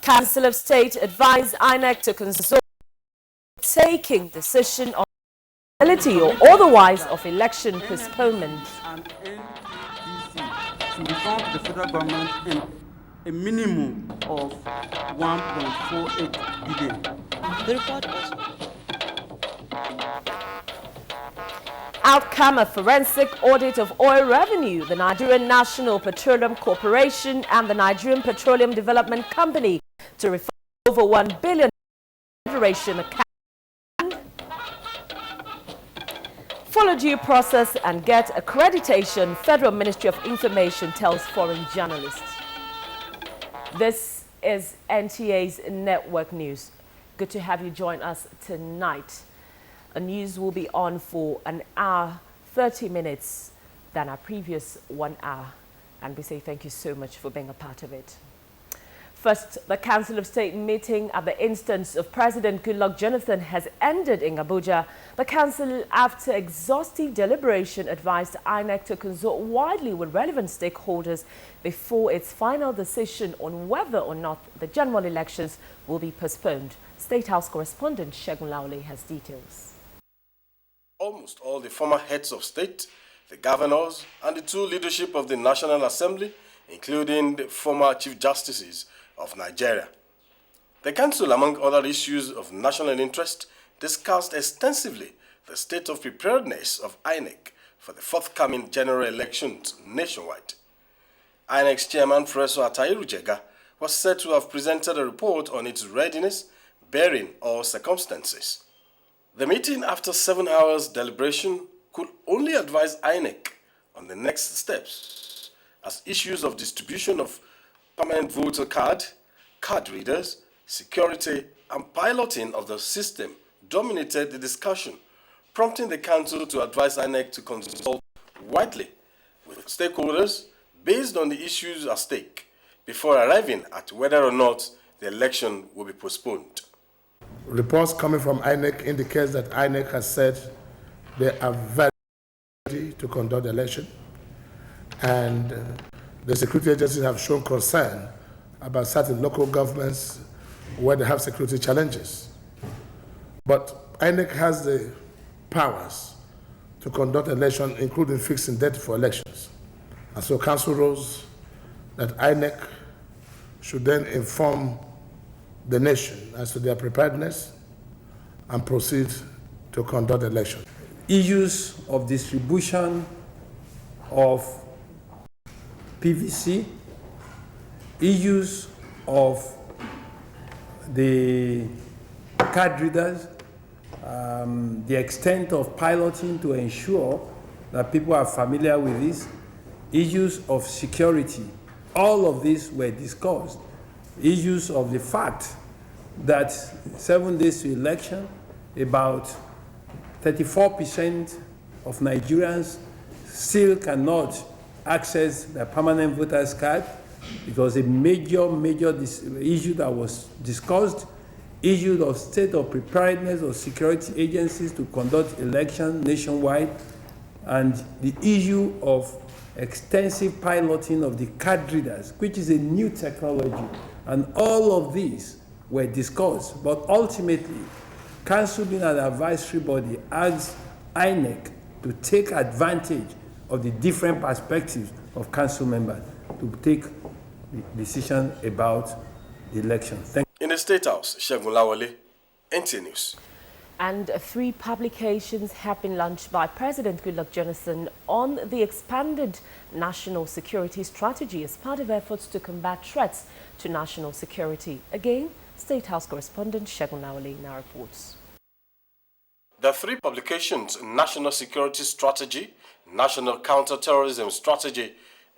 Council of State advised INEC to consult taking decision on ability or otherwise of election postponement. And NNPC to inform the federal government in a minimum of 1.48 billion. The report also. Outcome of forensic audit of oil revenue, the Nigerian National Petroleum Corporation and the Nigerian Petroleum Development Company to refund over 1 billion Federation account. Follow due process and get accreditation, Federal Ministry of Information tells foreign journalists. This is NTA's Network News. Good to have you join us tonight. The news will be on for an hour, 30 minutes than our previous 1 hour. And we say thank you so much for being a part of it. First, the Council of State meeting at the instance of President Goodluck Jonathan has ended in Abuja. The Council, after exhaustive deliberation, advised INEC to consult widely with relevant stakeholders before its final decision on whether or not the general elections will be postponed. State House correspondent Segun Laole has details. Almost all the former heads of state, the governors, and the two leadership of the National Assembly, including the former Chief Justices of Nigeria. The Council, among other issues of national interest, discussed extensively the state of preparedness of INEC for the forthcoming general elections nationwide. INEC's chairman, Professor Atairu Jega, was said to have presented a report on its readiness, bearing all circumstances. The meeting, after 7 hours deliberation, could only advise INEC on the next steps, as issues of distribution of permanent voter card readers, security, and piloting of the system dominated the discussion, prompting the Council to advise INEC to consult widely with stakeholders based on the issues at stake before arriving at whether or not the election will be postponed. Reports coming from INEC indicates that INEC has said they are very ready to conduct the election, and the security agencies have shown concern about certain local governments where they have security challenges. But INEC has the powers to conduct election, including fixing date for elections. And so Council rules that INEC should then inform the nation as to their preparedness and proceed to conduct election. Issues of distribution of PVC, issues of the card readers, the extent of piloting to ensure that people are familiar with this, issues of security, all of these were discussed. Issues of the fact that 7 days to election, about 34% of Nigerians still cannot access the permanent voters card, because a major issue that was discussed, issue of state of preparedness of security agencies to conduct elections nationwide, and the issue of extensive piloting of the card readers, which is a new technology. And all of these were discussed, but ultimately, Council, being an advisory body, asked INEC to take advantage of the different perspectives of Council members to take the decision about the election. In the State House, Segun Laole, NTA News. And 3 publications have been launched by President Goodluck Jonathan on the expanded national security strategy as part of efforts to combat threats to national security. Again, State House correspondent Segun Laole now reports. The 3 publications, National Security Strategy, National Counter-terrorism Strategy,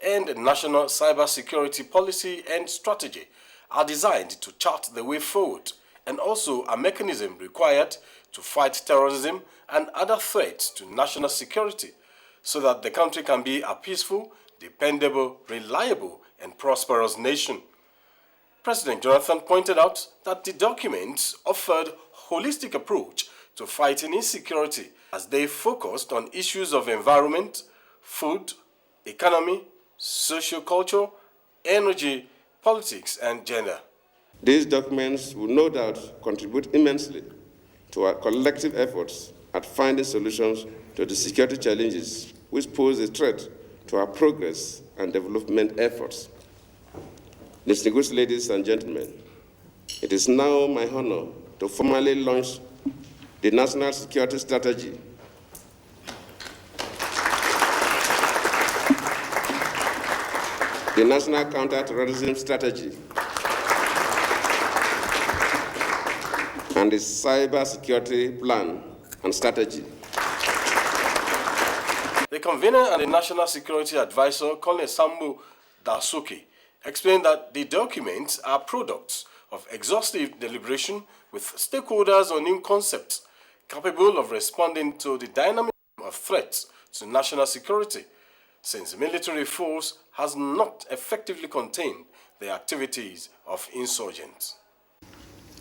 and National Cybersecurity Policy and Strategy, are designed to chart the way forward and also a mechanism required to fight terrorism and other threats to national security so that the country can be a peaceful, dependable, reliable, and prosperous nation. President Jonathan pointed out that the documents offered a holistic approach to fighting insecurity as they focused on issues of environment, food, economy, socio-culture, energy, politics, and gender. These documents will no doubt contribute immensely to our collective efforts at finding solutions to the security challenges which pose a threat to our progress and development efforts. Distinguished ladies and gentlemen, it is now my honor to formally launch the National Security Strategy, the National Counter-terrorism Strategy, and the Cyber Security Plan and Strategy. The convener and the National Security Advisor, Colonel Sambu Dasuki, explained that the documents are products of exhaustive deliberation with stakeholders on new concepts capable of responding to the dynamic of threats to national security, since the military force has not effectively contained the activities of insurgents.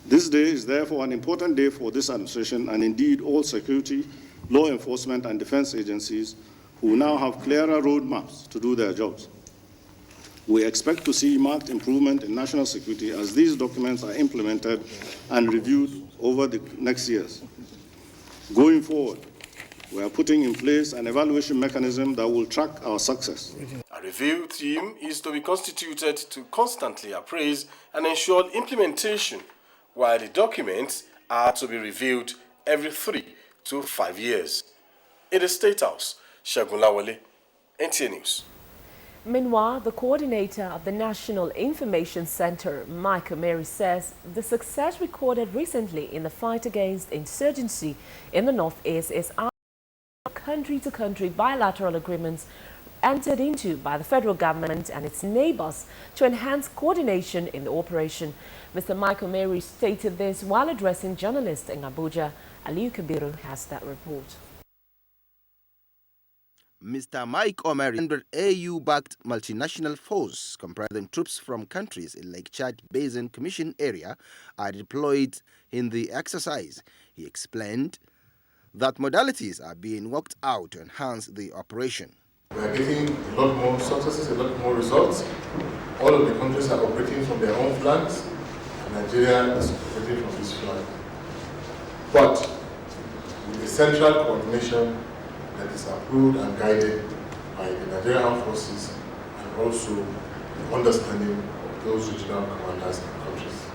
This day is therefore an important day for this administration and indeed all security, law enforcement and defense agencies who now have clearer roadmaps to do their jobs. We expect to see marked improvement in national security as these documents are implemented and reviewed over the next years. Going forward, we are putting in place an evaluation mechanism that will track our success. A review team is to be constituted to constantly appraise and ensure implementation, while the documents are to be reviewed every 3 to 5 years. In the State House, Shagun Lawale, NTA News. Meanwhile, the coordinator of the National Information Center, Mike Mary, says the success recorded recently in the fight against insurgency in the Northeast is after country-to-country bilateral agreements entered into by the federal government and its neighbors to enhance coordination in the operation. Mr. Michael Mary stated this while addressing journalists in Abuja. Aliyu Kabiru has that report. Mr. Mike Omeri, 100 AU-backed multinational force comprising troops from countries in Lake Chad Basin Commission area are deployed in the exercise. He explained that modalities are being worked out to enhance the operation. We are getting a lot more successes, a lot more results. All of the countries are operating from their own flags. Nigeria is operating from this flag. But with the central coordination that is approved and guided by the Nigerian Armed Forces and also the understanding of those regional commanders and countries.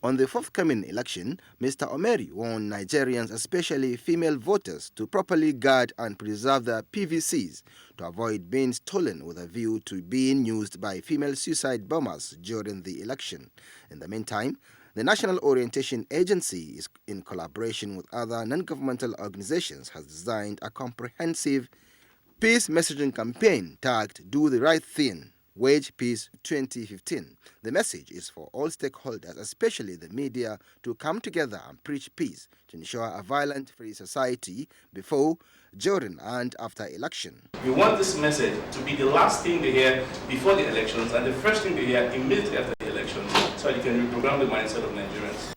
On the forthcoming election, Mr. Omeri warned Nigerians, especially female voters, to properly guard and preserve their PVCs to avoid being stolen with a view to being used by female suicide bombers during the election. In the meantime, the National Orientation Agency, in collaboration with other non-governmental organizations, has designed a comprehensive peace messaging campaign tagged Do the Right Thing, Wage Peace 2015. The message is for all stakeholders, especially the media, to come together and preach peace to ensure a violent-free society before, during and after election. We want this message to be the last thing they hear before the elections and the first thing they hear immediately after the elections, so you can reprogram the mindset of Nigerians.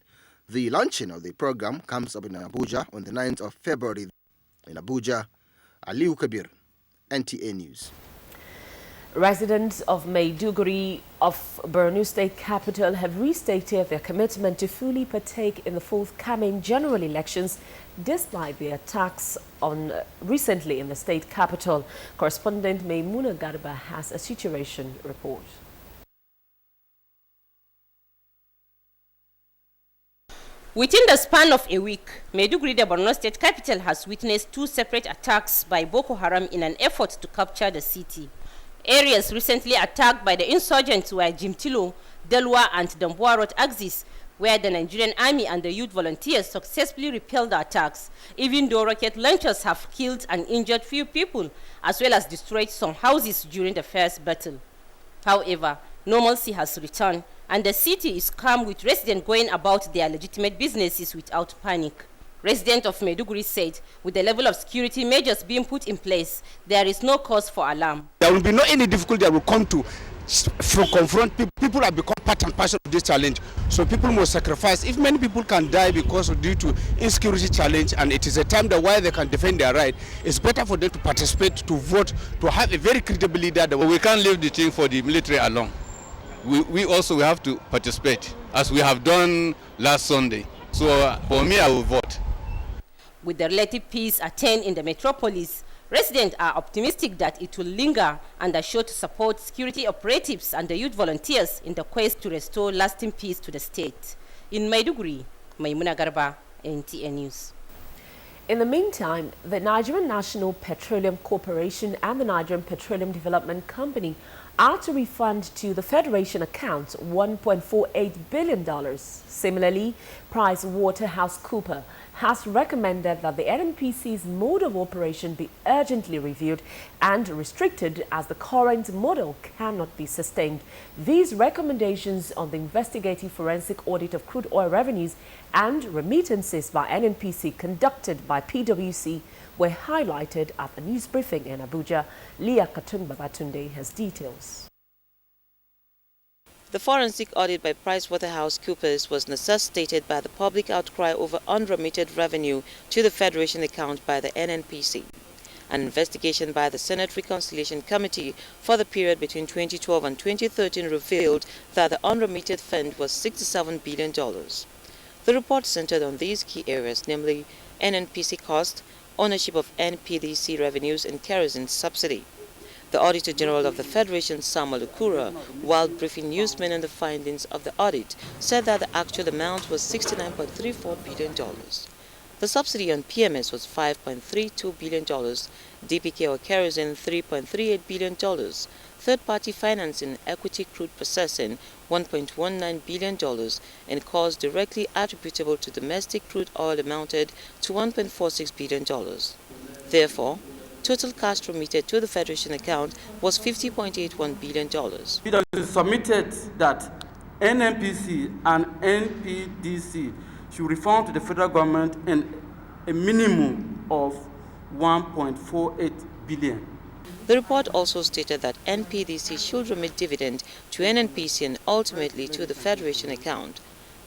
The launching of the program comes up in Abuja on the 9th of February. In Abuja, Aliyu Kabir, NTA News. Residents of Maiduguri of Borno State capital have restated their commitment to fully partake in the forthcoming general elections despite the attacks on recently in the state capital. Correspondent Maimuna Garba has a situation report. Within the span of a week, Maiduguri, the Borno State capital, has witnessed 2 separate attacks by Boko Haram in an effort to capture the city. Areas recently attacked by the insurgents were Jimtilo, Delwa and Damboa Road axis, where the Nigerian army and the youth volunteers successfully repelled the attacks, even though rocket launchers have killed and injured few people, as well as destroyed some houses during the first battle. However, normalcy has returned, and the city is calm with residents going about their legitimate businesses without panic. Residents of Maiduguri said, with the level of security measures being put in place, there is no cause for alarm. There will be no any difficulty that will come to confront people. People have become part and parcel of this challenge, so people must sacrifice. If many people can die because of due to insecurity challenge, and it is a time that while they can defend their right, it's better for them to participate, to vote, to have a very credible leader. We can't leave the thing for the military alone. we also have to participate, as we have done last Sunday. So for me, I will vote. With the relative peace attained in the metropolis, residents are optimistic that it will linger and are sure to support security operatives and the youth volunteers in the quest to restore lasting peace to the state. In Maiduguri, Maimuna Garba, NTA News. In the meantime, the Nigerian National Petroleum Corporation and the Nigerian Petroleum Development Company are to refund to the Federation account $1.48 billion. Similarly, PricewaterhouseCoopers has recommended that the NNPC's mode of operation be urgently reviewed and restricted, as the current model cannot be sustained. These recommendations on the investigative forensic audit of crude oil revenues and remittances by NNPC conducted by PwC were highlighted at the news briefing in Abuja. Leah Katung-Babatunde has details. The forensic audit by PricewaterhouseCoopers was necessitated by the public outcry over unremitted revenue to the Federation account by the NNPC. An investigation by the Senate Reconciliation Committee for the period between 2012 and 2013 revealed that the unremitted fund was $67 billion. The report centered on these key areas, namely NNPC cost, ownership of NPDC revenues, and kerosene subsidy. The Auditor General of the Federation, Samuel Okura, while briefing newsmen on the findings of the audit, said that the actual amount was $69.34 billion. The subsidy on PMS was $5.32 billion, DPK or kerosene $3.38 billion, third-party financing, equity crude processing $1.19 billion, and costs directly attributable to domestic crude oil amounted to $1.46 billion. Therefore, total cash remitted to the Federation account was $50.81 billion. PwC submitted that NNPC and NPDC should refund to the federal government in a minimum of $1.48 billion. The report also stated that NPDC should remit dividend to NNPC and ultimately to the Federation account.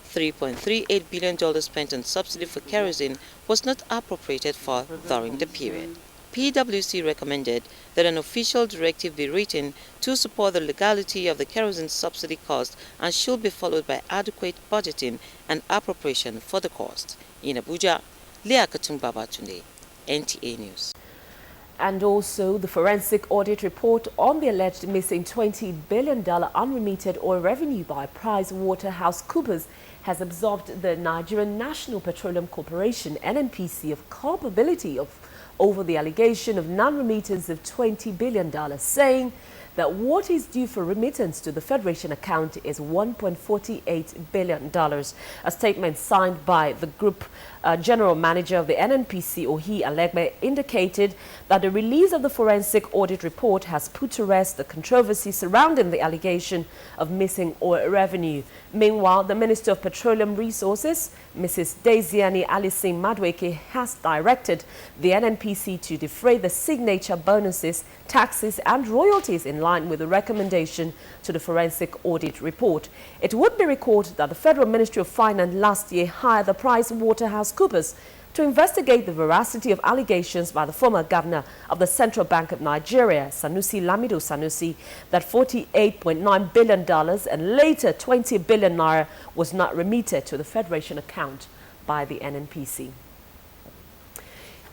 $3.38 billion spent on subsidy for kerosene was not appropriated for during the period. PwC recommended that an official directive be written to support the legality of the kerosene subsidy cost and should be followed by adequate budgeting and appropriation for the cost. In Abuja, Leah Katung-Babatunde, NTA News. And also, the forensic audit report on the alleged missing $20 billion unremitted oil revenue by PricewaterhouseCoopers has absolved the Nigerian National Petroleum Corporation, NNPC, of culpability over the allegation of non-remittance of $20 billion, saying that what is due for remittance to the Federation account is $1.48 billion. A statement signed by the Group General Manager of the NNPC, Ohi Alegbe, indicated that the release of the forensic audit report has put to rest the controversy surrounding the allegation of missing oil revenue. Meanwhile, the Minister of Petroleum Resources, Mrs. Desiani Alison Madweke, has directed the NNPC to defray the signature bonuses, taxes and royalties in line with the recommendation to the forensic audit report. It would be recorded that the Federal Ministry of Finance last year hired the PricewaterhouseCoopers to investigate the veracity of allegations by the former governor of the Central Bank of Nigeria, Sanusi Lamido Sanusi, that $48.9 billion and later 20 billion naira was not remitted to the Federation account by the NNPC.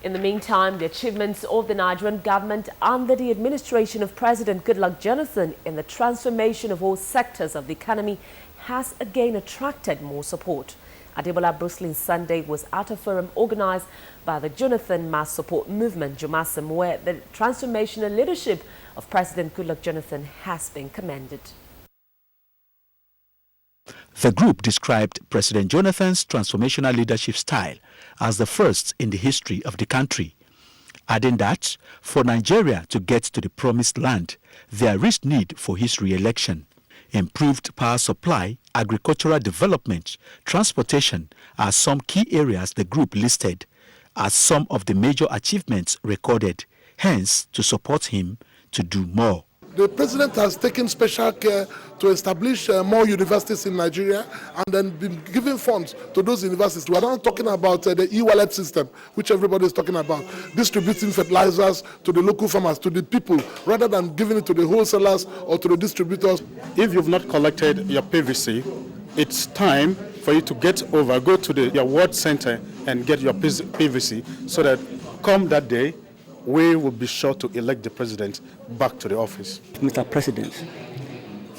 In the meantime, the achievements of the Nigerian government under the administration of President Goodluck Jonathan in the transformation of all sectors of the economy has again attracted more support. Adebola Bruslin Sunday was at a forum organized by the Jonathan Mass Support Movement, Jomasam, where the transformational leadership of President Goodluck Jonathan has been commended. The group described President Jonathan's transformational leadership style as the first in the history of the country, adding that for Nigeria to get to the promised land, there is need for his re-election. Improved power supply, agricultural development, transportation are some key areas the group listed as some of the major achievements recorded, hence to support him to do more. The president has taken special care to establish more universities in Nigeria and then been giving funds to those universities. We are not talking about the e-wallet system, which everybody is talking about, distributing fertilizers to the local farmers, to the people, rather than giving it to the wholesalers or to the distributors. If you've not collected your PVC, it's time for you to go to your ward center and get your PVC, so that come that day, we will be sure to elect the president back to the office. Mr. President,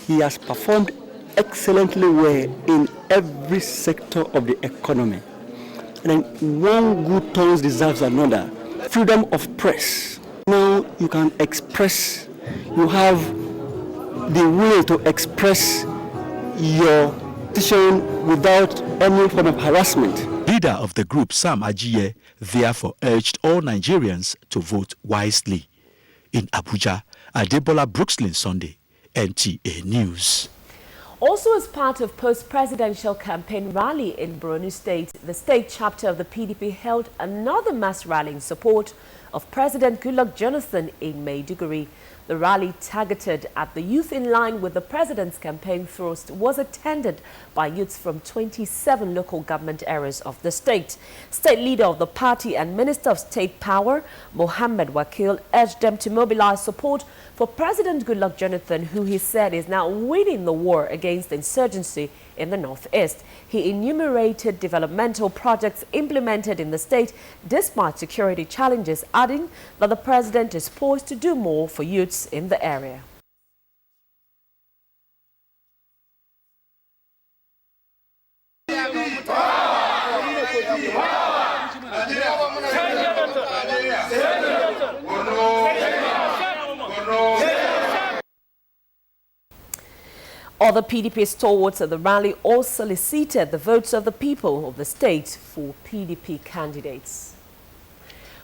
he has performed excellently well in every sector of the economy. And one good turn deserves another. Freedom of press. Now you can express, you have the will to express your decision without any form of harassment. Leader of the group, Sam Ajiye, therefore urged all Nigerians to vote wisely. In Abuja, Adebola Brookslyn Sunday, NTA News. Also, as part of post-presidential campaign rally in Borno State, the state chapter of the PDP held another mass rally in support of President Goodluck Jonathan in Maiduguri. The rally, targeted at the youth in line with the president's campaign thrust, was attended by youths from 27 local government areas of the state. State leader of the party and Minister of State Power, Mohammed Wakil, urged them to mobilize support for President Goodluck Jonathan, who he said is now winning the war against insurgency in the northeast. He enumerated developmental projects implemented in the state despite security challenges, adding that the president is poised to do more for youths in the area. Other PDP stalwarts at the rally all solicited the votes of the people of the state for PDP candidates.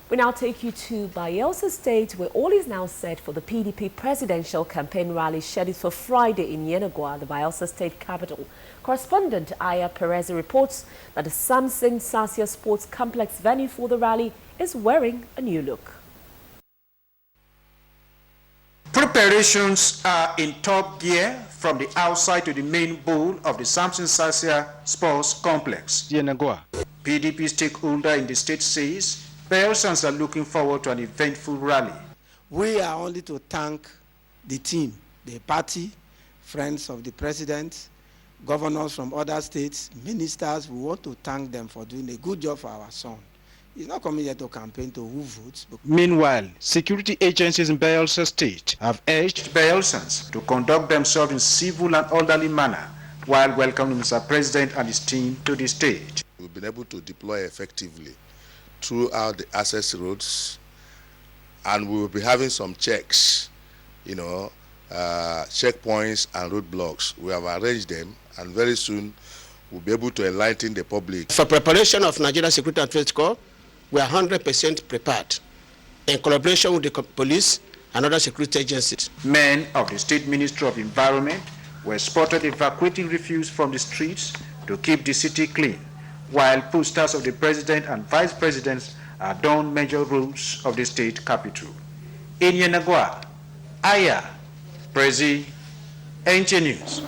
We now take you to Bayelsa State, where all is now set for the PDP presidential campaign rally scheduled for Friday in Yenagoa, the Bayelsa State capital. Correspondent Aya Perez reports that the Samson Sasia Sports Complex venue for the rally is wearing a new look. Preparations are in top gear from the outside to the main bowl of the Samson Sasia Sports Complex. PDP stakeholder in the state says Bayelsans are looking forward to an eventful rally. We are only to thank the team, the party, friends of the president, governors from other states, ministers. We want to thank them for doing a good job for our son. He's not coming here to campaign to who votes. Meanwhile, security agencies in Bayelsa State have urged Bayelsans to conduct themselves in civil and orderly manner while welcoming Mr. President and his team to the state. We've been able to deploy effectively throughout the access roads, and we will be having some checks, checkpoints and roadblocks. We have arranged them, and very soon we'll be able to enlighten the public. For preparation of Nigeria Security and Trade Corps, we are 100% prepared in collaboration with the police and other security agencies. Men of the State Ministry of Environment were spotted evacuating refuse from the streets to keep the city clean, while posters of the president and vice presidents adorn major roads of the state capital. In Yenagoa, Aya, Prezi, NTA News.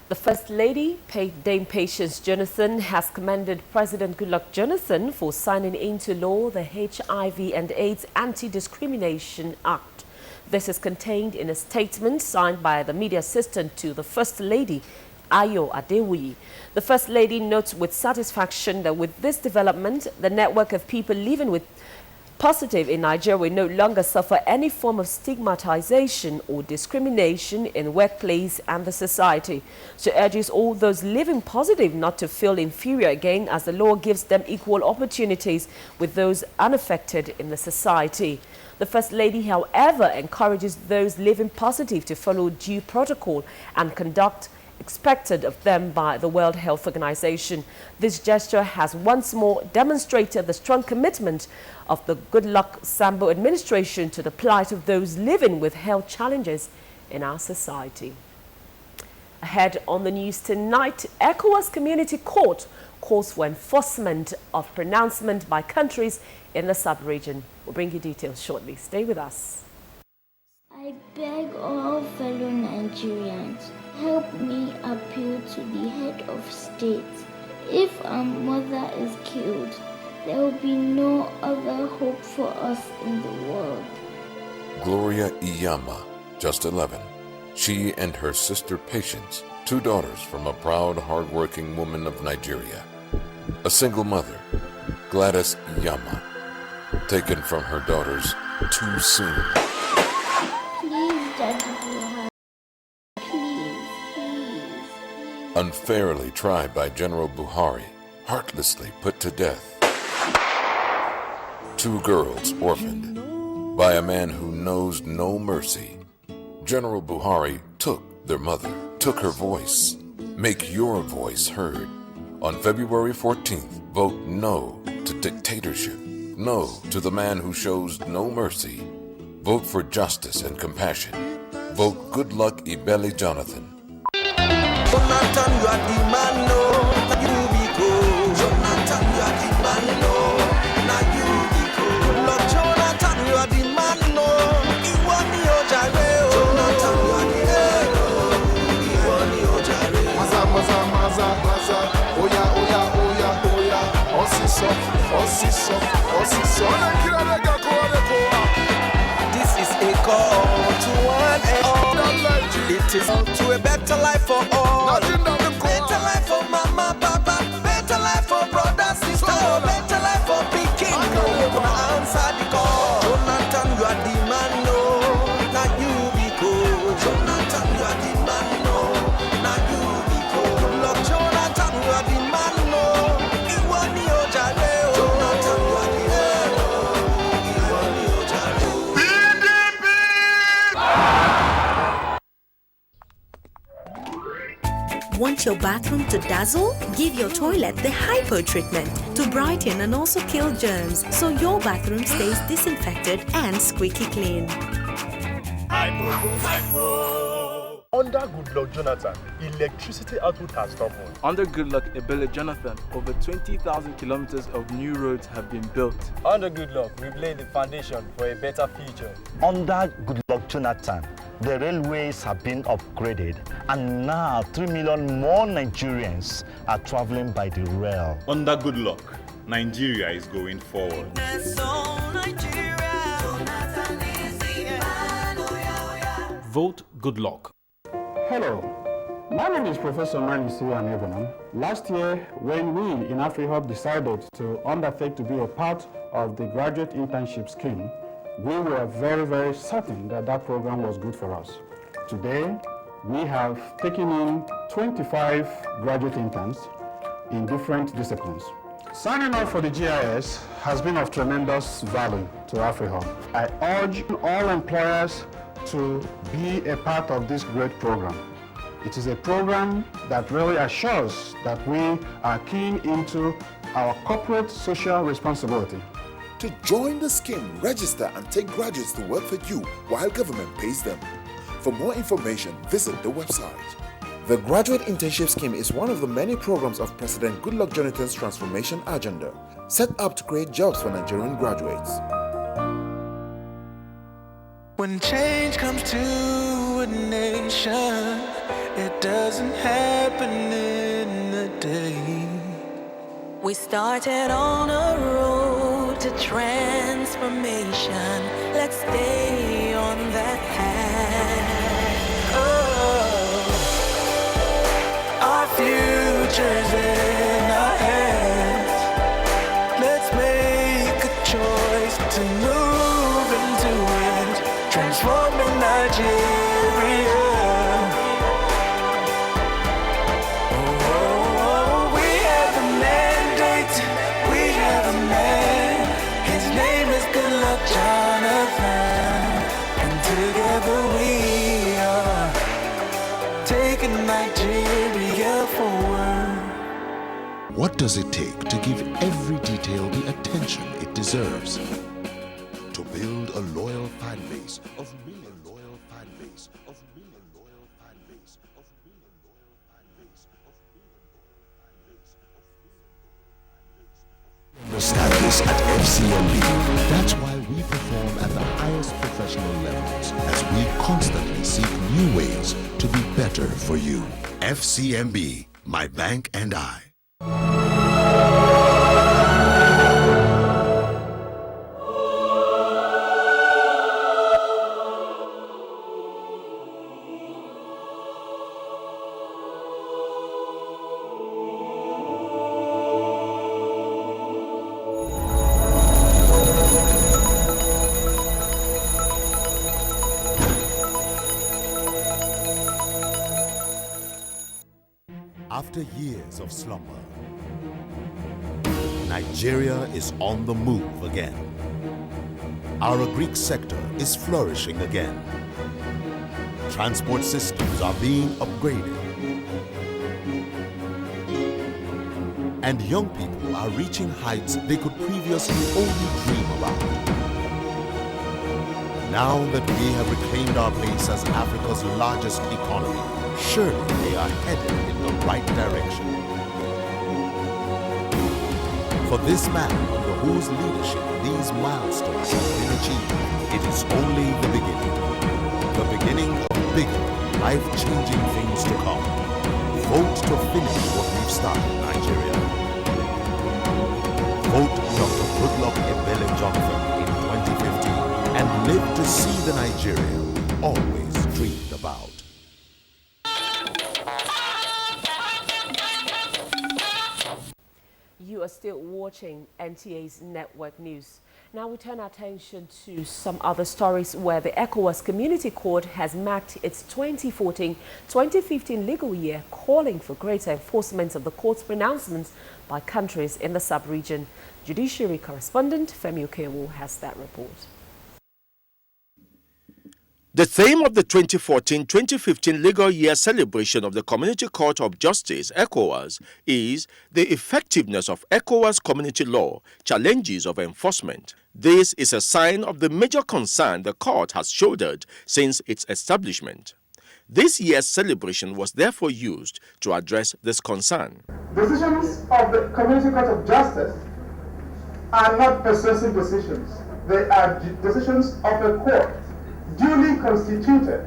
The First Lady, Dame Patience Jonathan, has commended President Goodluck Jonathan for signing into law the HIV and AIDS Anti-Discrimination Act. This is contained in a statement signed by the media assistant to the First Lady, Ayo Adewuyi. The First Lady notes with satisfaction that with this development, the network of people living with positive in Nigeria will no longer suffer any form of stigmatization or discrimination in workplace and the society. She urges all those living positive not to feel inferior again, as the law gives them equal opportunities with those unaffected in the society. The First Lady, however, encourages those living positive to follow due protocol and conduct expected of them by the World Health Organization. This gesture has once more demonstrated the strong commitment of the Goodluck Sambo administration to the plight of those living with health challenges in our society. Ahead on the news tonight, ECOWAS Community Court calls for enforcement of pronouncement by countries in the sub-region. We'll bring you details shortly. Stay with us. I I beg all fellow Nigerians, help me appeal to the head of state. If our mother is killed, there will be no other hope for us in the world. Gloria Iyama, just 11. She and her sister Patience, 2 daughters from a proud, hard-working woman of Nigeria. A single mother, Gladys Iyama, taken from her daughters too soon. Please, Daddy Buhari. Please. Unfairly tried by General Buhari, heartlessly put to death. 2 girls orphaned by a man who knows no mercy. General Buhari took their mother, took her voice. Make your voice heard. On February 14th, vote no to dictatorship. No to the man who shows no mercy. Vote for justice and compassion. Vote Good Luck Ebele Jonathan. Jonathan, you are the man, no. You be good. Jonathan, you are the man, no. Now you be good. Good luck, Jonathan, you are the man, no. Iwani ojare, Jonathan, you are the man, no. Iwani ojare. Maza, maza, maza, maza. Oya, oya, oya, oya. Osiso, osiso, osiso. This is a call to one and all. It is to a better life for all. Better life for mama, papa. Better life for brother, sister. Better life for Peking. No, answer the call. Jonathan, you are the man, no. Now you be cool. Jonathan, you are the man, no. Now you be cool. Look, Jonathan, you are the man, no. Iwani ojare, Jonathan, you are the man, no. Iwani ojare. PDP! Want your bathroom to dazzle? Give your toilet the Hypo treatment to brighten and also kill germs, so your bathroom stays disinfected and squeaky clean. Under Goodluck Jonathan, electricity output has doubled. Under Goodluck Ebele Jonathan, over 20,000 kilometers of new roads have been built. Under Goodluck, we've laid the foundation for a better future. Under Goodluck Jonathan, the railways have been upgraded, and now 3 million more Nigerians are traveling by the rail. Under Goodluck, Nigeria is going forward. Vote Goodluck. Hello, my name is Professor Manisi Anebonam. Last year, when we in AfriHub decided to undertake to be a part of the graduate internship scheme, we were very, very certain that that program was good for us. Today, we have taken in 25 graduate interns in different disciplines. Signing up for the GIS has been of tremendous value to AfriHub. I urge all employers to be a part of this great program. It is a program that really assures that we are keen into our corporate social responsibility. To join the scheme, register and take graduates to work for you while government pays them. For more information, visit the website. The Graduate Internship Scheme is one of the many programs of President Goodluck Jonathan's transformation agenda, set up to create jobs for Nigerian graduates. When change comes to a nation, it doesn't happen in a day. We started on a road to transformation. Let's stay on that path. Oh, our future's in our hands. Let's make a choice to move into it, transforming Nigeria. Jonathan, and together we are taking Nigeria forward. What does it take to give every detail the attention it deserves? To build a loyal fan base of million loyal fan base of million loyal fan base of million loyal fan base of million loyal fan base of million loyal fan base. The status at FCMB. That's why we perform at the highest professional levels as we constantly seek new ways to be better for you. FCMB, my bank and I. After years of slumber, Nigeria is on the move again. Our Greek sector is flourishing again. Transport systems are being upgraded. And young people are reaching heights they could previously only dream about. Now that we have reclaimed our place as Africa's largest economy, surely they are headed in the right direction. For this man, under whose leadership these milestones have been achieved, it is only the beginning. The beginning of bigger, life-changing things to come. Vote to finish what we've started, Nigeria. Vote Dr. Goodluck Ebele Jonathan in 2015 and live to see the Nigeria always dreamed about. You are still watching NTA's Network News. Now we turn our attention to some other stories where the ECOWAS Community Court has marked its 2014-2015 legal year, calling for greater enforcement of the court's pronouncements by countries in the sub-region. Judiciary correspondent Femi Okewo has that report. The theme of the 2014-2015 legal year celebration of the Community Court of Justice, ECOWAS, is the effectiveness of ECOWAS community law, challenges of enforcement. This is a sign of the major concern the court has shouldered since its establishment. This year's celebration was therefore used to address this concern. Decisions of the Community Court of Justice are not persuasive decisions. They are decisions of a court duly constituted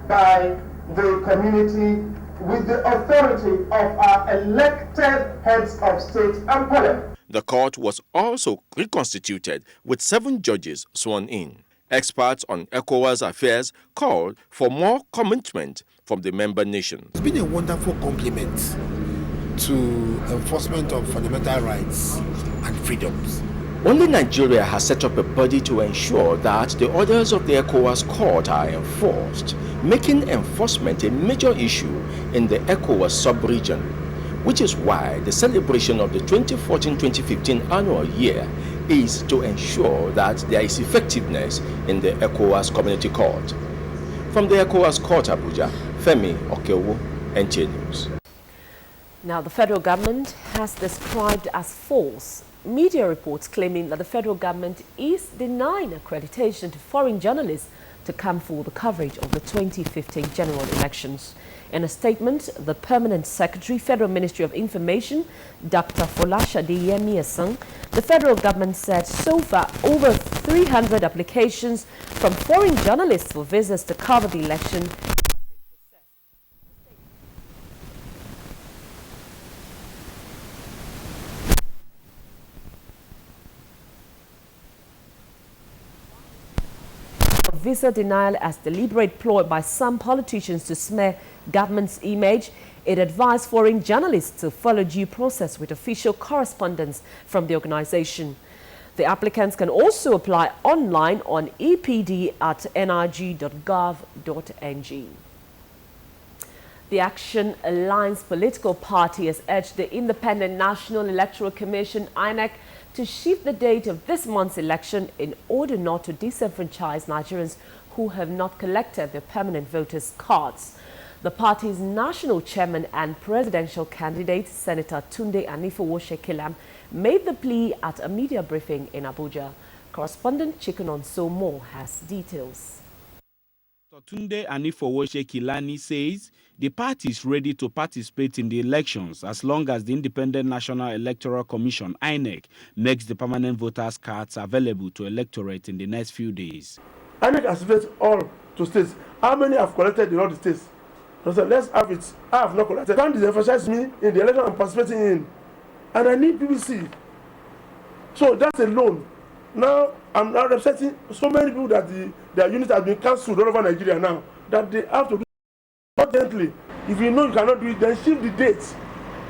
by the community with the authority of our elected heads of state and parliament. The court was also reconstituted with 7 judges sworn in. Experts on ECOWAS affairs called for more commitment from the member nations. It's been a wonderful compliment to enforcement of fundamental rights and freedoms. Only Nigeria has set up a body to ensure that the orders of the ECOWAS court are enforced, making enforcement a major issue in the ECOWAS sub-region, which is why the celebration of the 2014-2015 annual year is to ensure that there is effectiveness in the ECOWAS Community Court. From the ECOWAS Court, Abuja, Femi Okewo, NTA News. Now, the federal government has described as false media reports claiming that the federal government is denying accreditation to foreign journalists to come for the coverage of the 2015 general elections. In a statement, the Permanent Secretary, Federal Ministry of Information, Dr. Folashade Yemi-Asang, the federal government said so far over 300 applications from foreign journalists for visas to cover the election visa denial as deliberate ploy by some politicians to smear government's image. It advised foreign journalists to follow due process with official correspondence from the organization. The applicants can also apply online on epd@nrg.gov.ng. The Action Alliance political party has urged the Independent National Electoral Commission, INEC, to shift the date of this month's election in order not to disenfranchise Nigerians who have not collected their permanent voters' cards. The party's national chairman and presidential candidate, Senator Tunde Anifowoshe-Killam, made the plea at a media briefing in Abuja. Correspondent Chikunon Somo has details. Tunde Anifowoshe Kilani says the party is ready to participate in the elections as long as the Independent National Electoral Commission, INEC, makes the permanent voters' cards available to electorate in the next few days. INEC has sent all to states. How many have collected in all the states? I said, let's have it. I have not collected. Can't disemphasize me in the election I'm participating in. And I need PVC. So that's a loan. Now I'm now representing so many people that their unit has been cancelled all over Nigeria now, that they have to do it urgently. If you know you cannot do it, then shift the dates.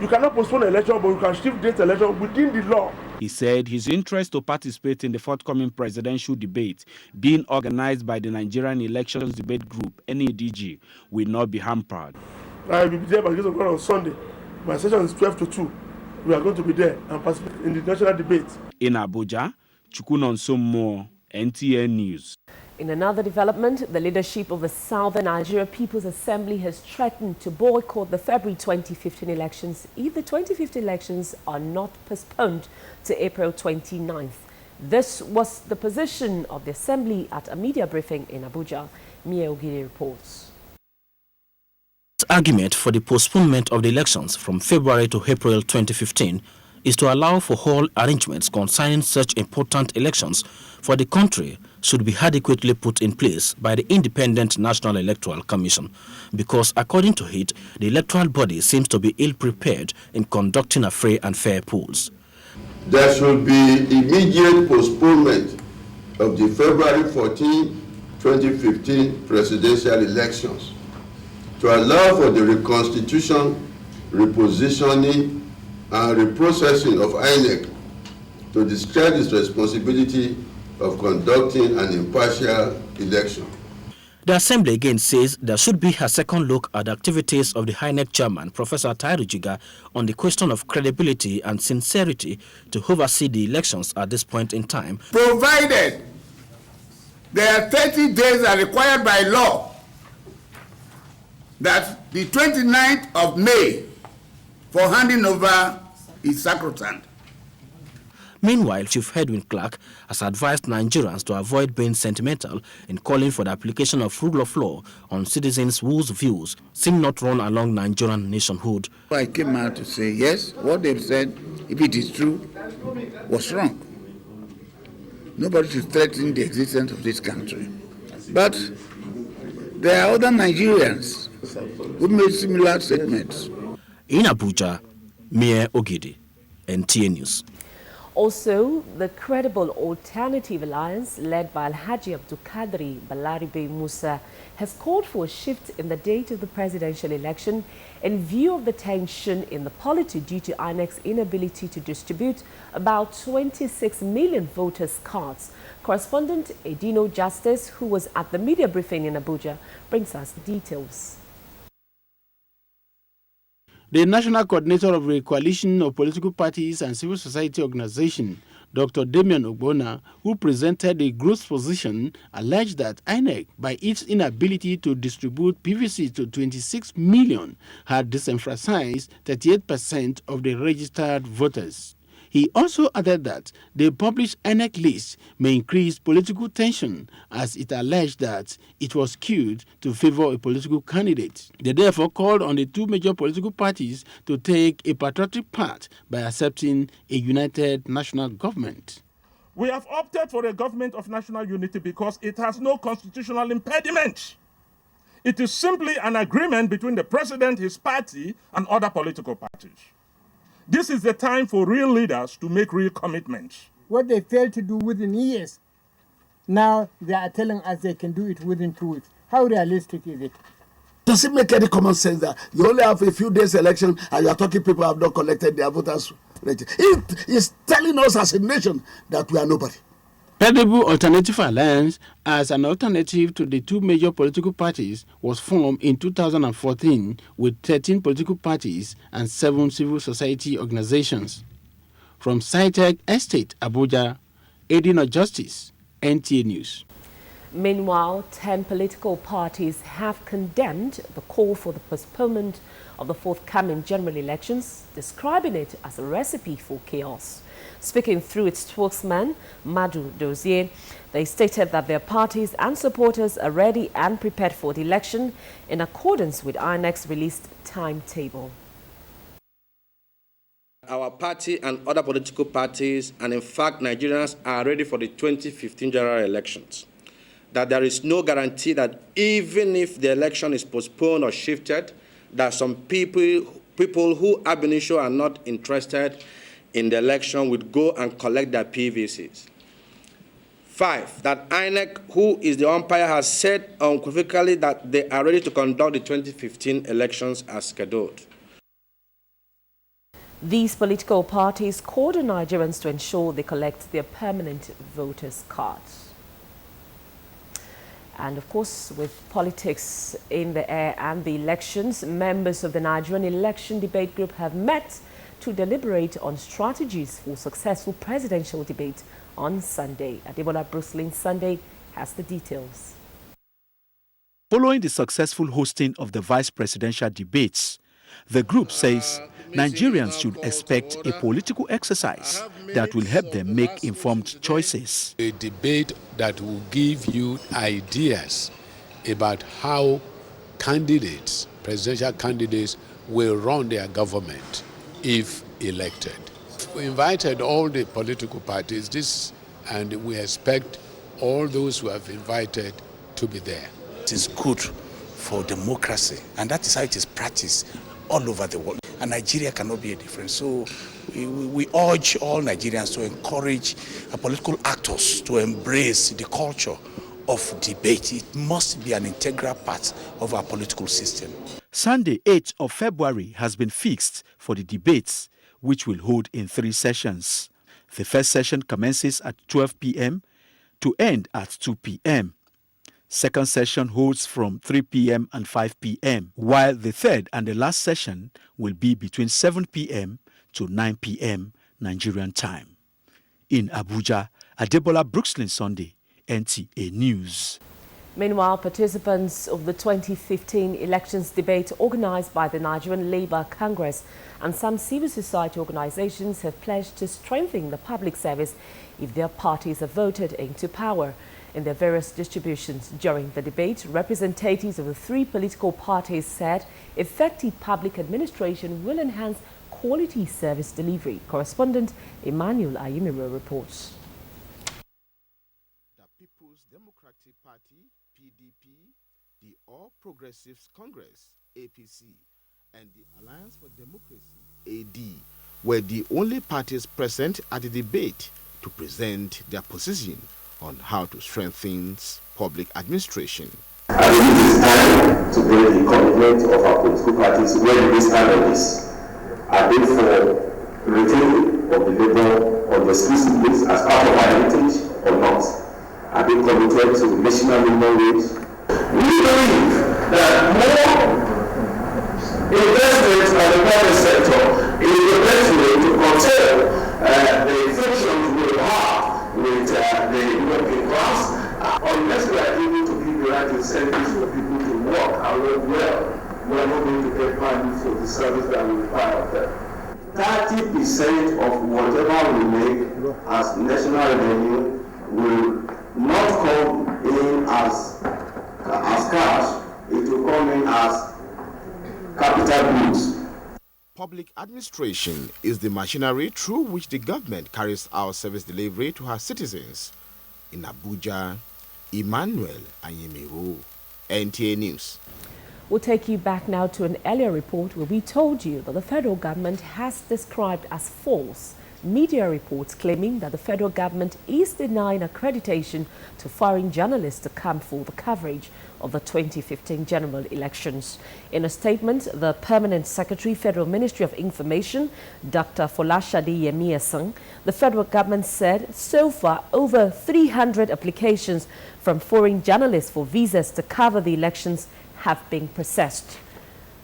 You cannot postpone the election, but you can shift date election within the law. He said his interest to participate in the forthcoming presidential debate being organized by the Nigerian Elections Debate Group, NEDG, will not be hampered. I will be there by the grace of God on Sunday. My session is 12 to 2. We are going to be there and participate in the national debate. In Abuja, Chukunonsomo, NTA News. In another development, the leadership of the Southern Nigeria People's Assembly has threatened to boycott the February 2015 elections if the 2015 elections are not postponed to April 29th. This was the position of the Assembly at a media briefing in Abuja. Mia Ogiri reports. Argument for the postponement of the elections from February to April 2015 is to allow for all arrangements concerning such important elections for the country should be adequately put in place by the Independent National Electoral Commission, because according to it, the electoral body seems to be ill-prepared in conducting a free and fair polls. There should be immediate postponement of the February 14, 2015 presidential elections to allow for the reconstitution, repositioning, and reprocessing of INEC to discharge its responsibility of conducting an impartial election. The Assembly again says there should be a second look at the activities of the INEC chairman, Professor Tairu Jiga, on the question of credibility and sincerity to oversee the elections at this point in time. Provided there are 30 days are required by law, that the 29th of May for handing over is sacrosanct. Meanwhile, Chief Edwin Clark has advised Nigerians to avoid being sentimental in calling for the application of rule of law on citizens whose views seem not run along Nigerian nationhood. I came out to say, yes, what they've said, if it is true, was wrong. Nobody should threaten the existence of this country. But there are other Nigerians who made similar statements. In Abuja, Mia Ogidi, NTA News. Also, the Credible Alternative Alliance, led by Alhaji Abdul Kadri Balaribe Musa, has called for a shift in the date of the presidential election in view of the tension in the polity due to INEC's inability to distribute about 26 million voters' cards. Correspondent Edino Justice, who was at the media briefing in Abuja, brings us details. The National Coordinator of the Coalition of Political Parties and Civil Society Organization, Dr. Damian Ogbonna, who presented the group's position, alleged that INEC, by its inability to distribute PVC to 26 million, had disemphasized 38% of the registered voters. He also added that the published INEC list may increase political tension, as it alleged that it was skewed to favor a political candidate. They therefore called on the two major political parties to take a patriotic path by accepting a united national government. We have opted for a government of national unity because it has no constitutional impediment. It is simply an agreement between the president, his party, and other political parties. This is the time for real leaders to make real commitments. What they failed to do within years, now they are telling us they can do it within 2 weeks. How realistic is it? Does it make any common sense that you only have a few days election and you are talking people have not collected their voters' register? It is telling us as a nation that we are nobody. Credible Alternative Alliance, as an alternative to the two major political parties, was formed in 2014 with 13 political parties and 7 civil society organizations. From SciTech Estate, Abuja, Edino Justice, NTA News. Meanwhile, 10 political parties have condemned the call for the postponement of the forthcoming general elections, describing it as a recipe for chaos. Speaking through its spokesman, Madu Dozier, They stated that their parties and supporters are ready and prepared for the election in accordance with INEC's released timetable. Our party and other political parties, and in fact Nigerians, are ready for the 2015 general elections. That there is no guarantee that even if the election is postponed or shifted, that some people who ab initio are not interested in the election would go and collect their PVCs. 5, that INEC, who is the umpire, has said unequivocally that they are ready to conduct the 2015 elections as scheduled. These political parties called on Nigerians to ensure they collect their permanent voters' cards. And of course, with politics in the air and the elections, members of the Nigerian Election Debate Group have met to deliberate on strategies for successful presidential debate on Sunday. Adebola Brucelin Sunday has the details. Following the successful hosting of the vice presidential debates, the group says Nigerians should expect a political exercise that will help them make informed choices. A debate that will give you ideas about how candidates, presidential candidates, will run their government if elected. We invited all the political parties, and we expect all those who have invited to be there. It is good for democracy, and that is how it is practiced all over the world. And Nigeria cannot be a difference. So we urge all Nigerians to encourage political actors to embrace the culture of debate. It must be an integral part of our political system. Sunday, 8th of February, has been fixed for the debates, which will hold in 3 sessions. The first session commences at 12 p.m. to end at 2 p.m. Second session holds from 3 p.m. and 5 p.m., while the third and the last session will be between 7 p.m. to 9 p.m. Nigerian time. In Abuja, Adebola Brucelin Sunday, NTA News. Meanwhile, participants of the 2015 elections debate organized by the Nigerian Labour Congress and some civil society organizations have pledged to strengthen the public service if their parties are voted into power. In their various distributions during the debate, representatives of the 3 political parties said effective public administration will enhance quality service delivery. Correspondent Emmanuel Ayimiro reports. The People's Democratic Party, PDP, the All Progressives Congress, APC, and the Alliance for Democracy, AD, were the only parties present at the debate to present their position on how to strengthen public administration. I think it is time to bring the commitment of our political parties where do they stand on this. Are they for retaining of the labor on the exclusive list as part of our heritage or not? Are they committed to national minimum wage? We believe that more investment by the private sector is the best way to curtail the frictions we have with the working class. Unless we are able to give the right incentives for people to work and work well, we are not going to get value for the service that we require of them. 30% of whatever we make as national revenue will not come in as cash, it will come in as capital goods. Public administration is the machinery through which the government carries out service delivery to her citizens. In Abuja, Emmanuel Ayimiro, NTA News. We'll take you back now to an earlier report where we told you that the federal government has described as false media reports claiming that the federal government is denying accreditation to foreign journalists to come for the coverage of the 2015 general elections. In a statement, the Permanent Secretary, Federal Ministry of Information, Dr. Folashade Yemiasang, the federal government said so far over 300 applications from foreign journalists for visas to cover the elections have been processed.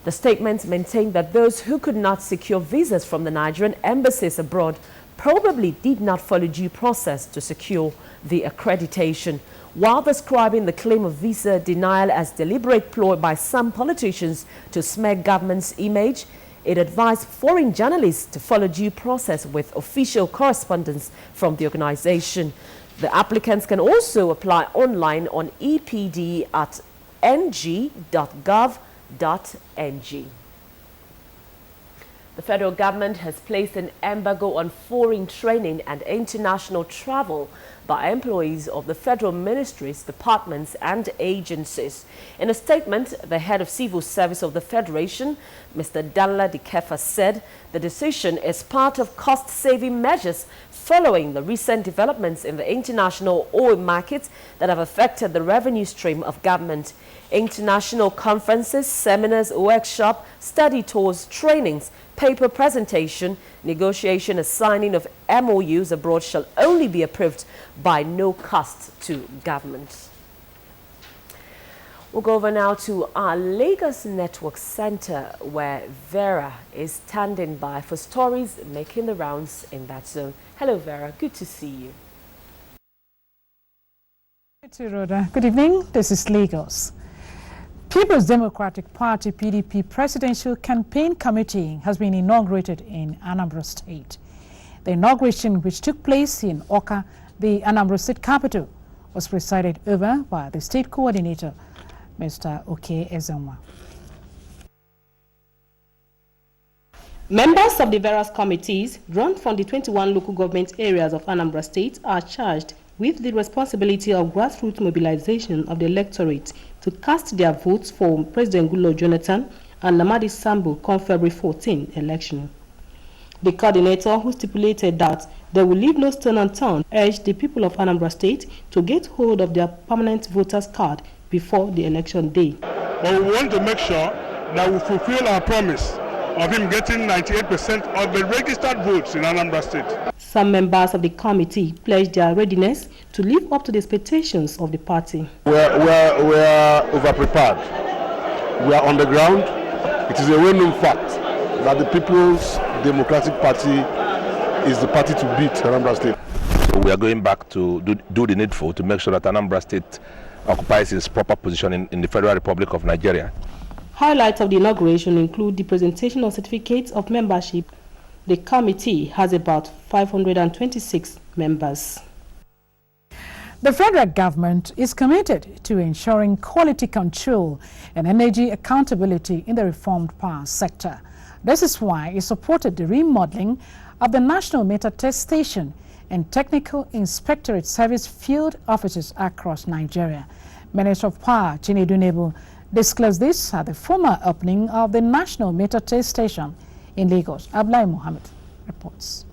The statement maintained that those who could not secure visas from the Nigerian embassies abroad probably did not follow due process to secure the accreditation. While describing the claim of visa denial as deliberate ploy by some politicians to smear government's image, It advised foreign journalists to follow due process with official correspondence from the organization. The applicants can also apply online on epd@ng.gov.ng. The federal government has placed an embargo on foreign training and international travel by employees of the federal ministries, departments and agencies. In a statement, the head of civil service of the Federation, Mr. Danla Dikefa, said the decision is part of cost-saving measures following the recent developments in the international oil markets that have affected the revenue stream of government. International conferences, seminars, workshops, study tours, trainings, paper presentation, negotiation and signing of MOUs abroad shall only be approved by no cost to government. We'll go over now to our Lagos Network Center, where Vera is standing by for stories making the rounds in that zone. Hello, Vera. Good to see you. Good evening. This is Lagos. People's Democratic Party PDP Presidential Campaign Committee has been inaugurated in Anambra State. The inauguration, which took place in Oka, the Anambra State capital, was presided over by the state coordinator, Mr. Oke Ezenwa. Members of the various committees drawn from the 21 local government areas of Anambra State are charged with the responsibility of grassroots mobilization of the electorate to cast their votes for President Goodluck Jonathan and Namadi Sambo come February 14 election. The coordinator, who stipulated that they will leave no stone unturned, urged the people of Anambra State to get hold of their permanent voters card before the election day. But we want to make sure that we fulfill our promise of him getting 98% of the registered votes in Anambra State. Some members of the committee pledged their readiness to live up to the expectations of the party. We are over-prepared. We are on the ground. It is a well-known fact that the People's Democratic Party is the party to beat Anambra State. So we are going back to do the needful to make sure that Anambra State occupies its proper position in the Federal Republic of Nigeria. Highlights of the inauguration include the presentation of certificates of membership. The committee has about 526 members. The federal government is committed to ensuring quality control and energy accountability in the reformed power sector. This is why it supported the remodeling of the National Meter Test Station and Technical Inspectorate Service field offices across Nigeria. Minister of Power Chinedu Nebo disclosed this at the former opening of the National Meter Test Station in Lagos. Ablai Mohammed reports.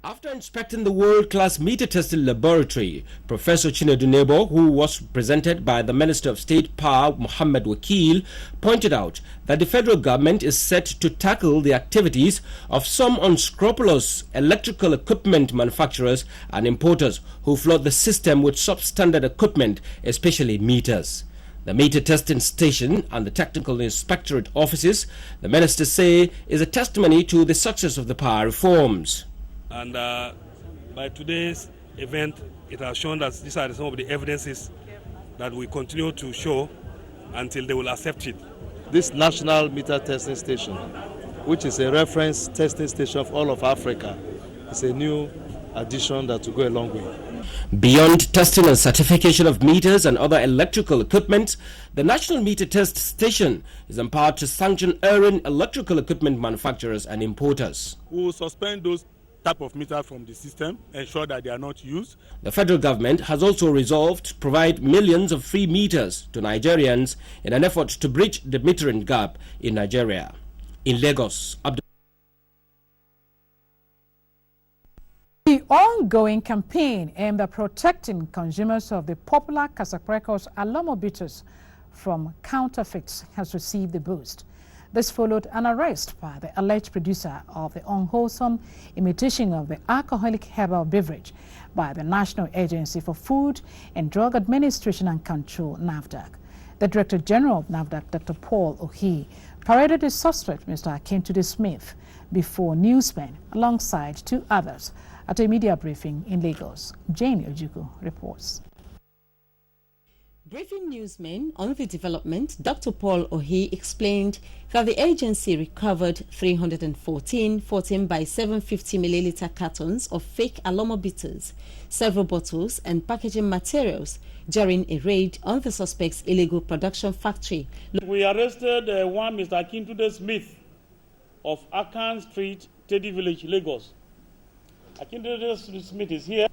After inspecting the world-class meter testing laboratory, Professor Chinedu Nebo, who was presented by the Minister of State Power, Mohammed Wakil, pointed out that the federal government is set to tackle the activities of some unscrupulous electrical equipment manufacturers and importers who flood the system with substandard equipment, especially meters. The meter testing station and the technical inspectorate offices, the ministers say, is a testimony to the success of the power reforms. And by today's event, it has shown that these are some of the evidences that we continue to show until they will accept it. This National Meter Testing Station, which is a reference testing station of all of Africa, is a new addition that will go a long way. Beyond testing and certification of meters and other electrical equipment, the National Meter Test Station is empowered to sanction erring electrical equipment manufacturers and importers. We will suspend those type of meters from the system, ensure that they are not used. The federal government has also resolved to provide millions of free meters to Nigerians in an effort to bridge the metering gap in Nigeria. In Lagos, The ongoing campaign aimed at protecting consumers of the popular Casaprecos Alomo bitters from counterfeits has received a boost. This followed an arrest by the alleged producer of the unwholesome imitation of the alcoholic herbal beverage by the National Agency for Food and Drug Administration and Control, NAFDAC. The Director General of NAFDAC, Dr. Paul Ohi, paraded the suspect, Mr. Akintude Smith, before newsmen alongside two others at a media briefing in Lagos. Jane Ojuku reports. Briefing newsmen on the development, Dr. Paul Ohi explained that the agency recovered 314 14 by 750 milliliter cartons of fake Alomo bitters, several bottles and packaging materials during a raid on the suspect's illegal production factory. We arrested one Mr. Akintunde Smith of Akan Street, Teddy Village, Lagos. Akintunde Smith is here.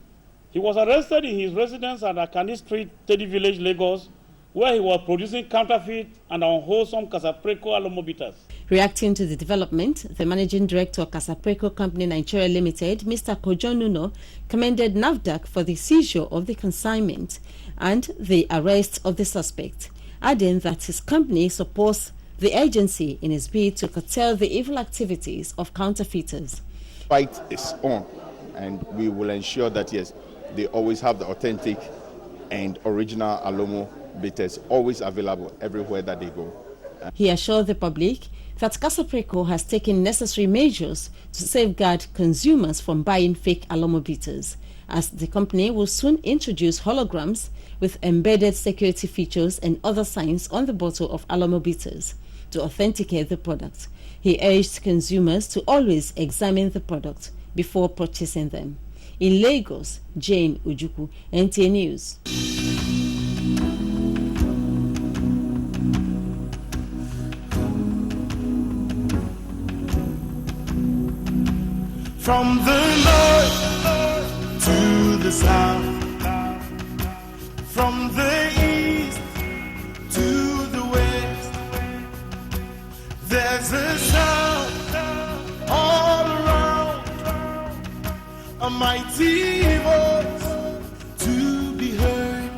He was arrested in his residence at Akani Street, Teddy Village, Lagos, where he was producing counterfeit and unwholesome Casapreco Alomo bitters. Reacting to the development, the managing director of Casapreco Company Nigeria Limited, Mr. Kojo Nuno, commended NAFDAC for the seizure of the consignment and the arrest of the suspect, adding that his company supports the agency in its bid to curtail the evil activities of counterfeiters. Fight is on, and we will ensure that, yes, they always have the authentic and original Alomo bitters always available everywhere that they go. He assured the public that Casapreco has taken necessary measures to safeguard consumers from buying fake Alomo bitters, as the company will soon introduce holograms with embedded security features and other signs on the bottle of Alomo bitters to authenticate the product. He urged consumers to always examine the product before purchasing them. In Lagos, Jane Ujuku, NTA News. From the north to the south, from the east to the west, there's a sound all around, a mighty voice to be heard.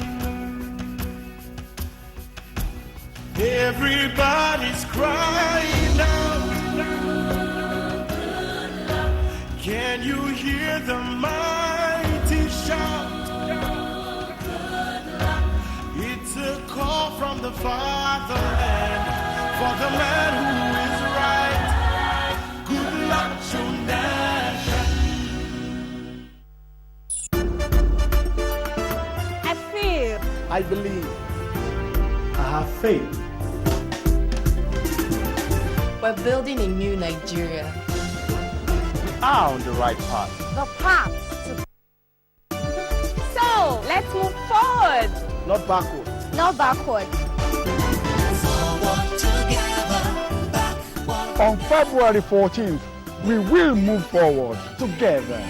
Everybody's crying out. Can you hear the mighty shout? It's a call from the fatherland for the man who is right. Good luck to nation. I feel. I believe. I have faith. We're building a new Nigeria. Are on the right path. The path to... So, let's move forward. Not backward. Not backward. Forward together, backward. On February 14th, we will move forward together.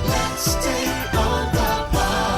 Let's stay on the path.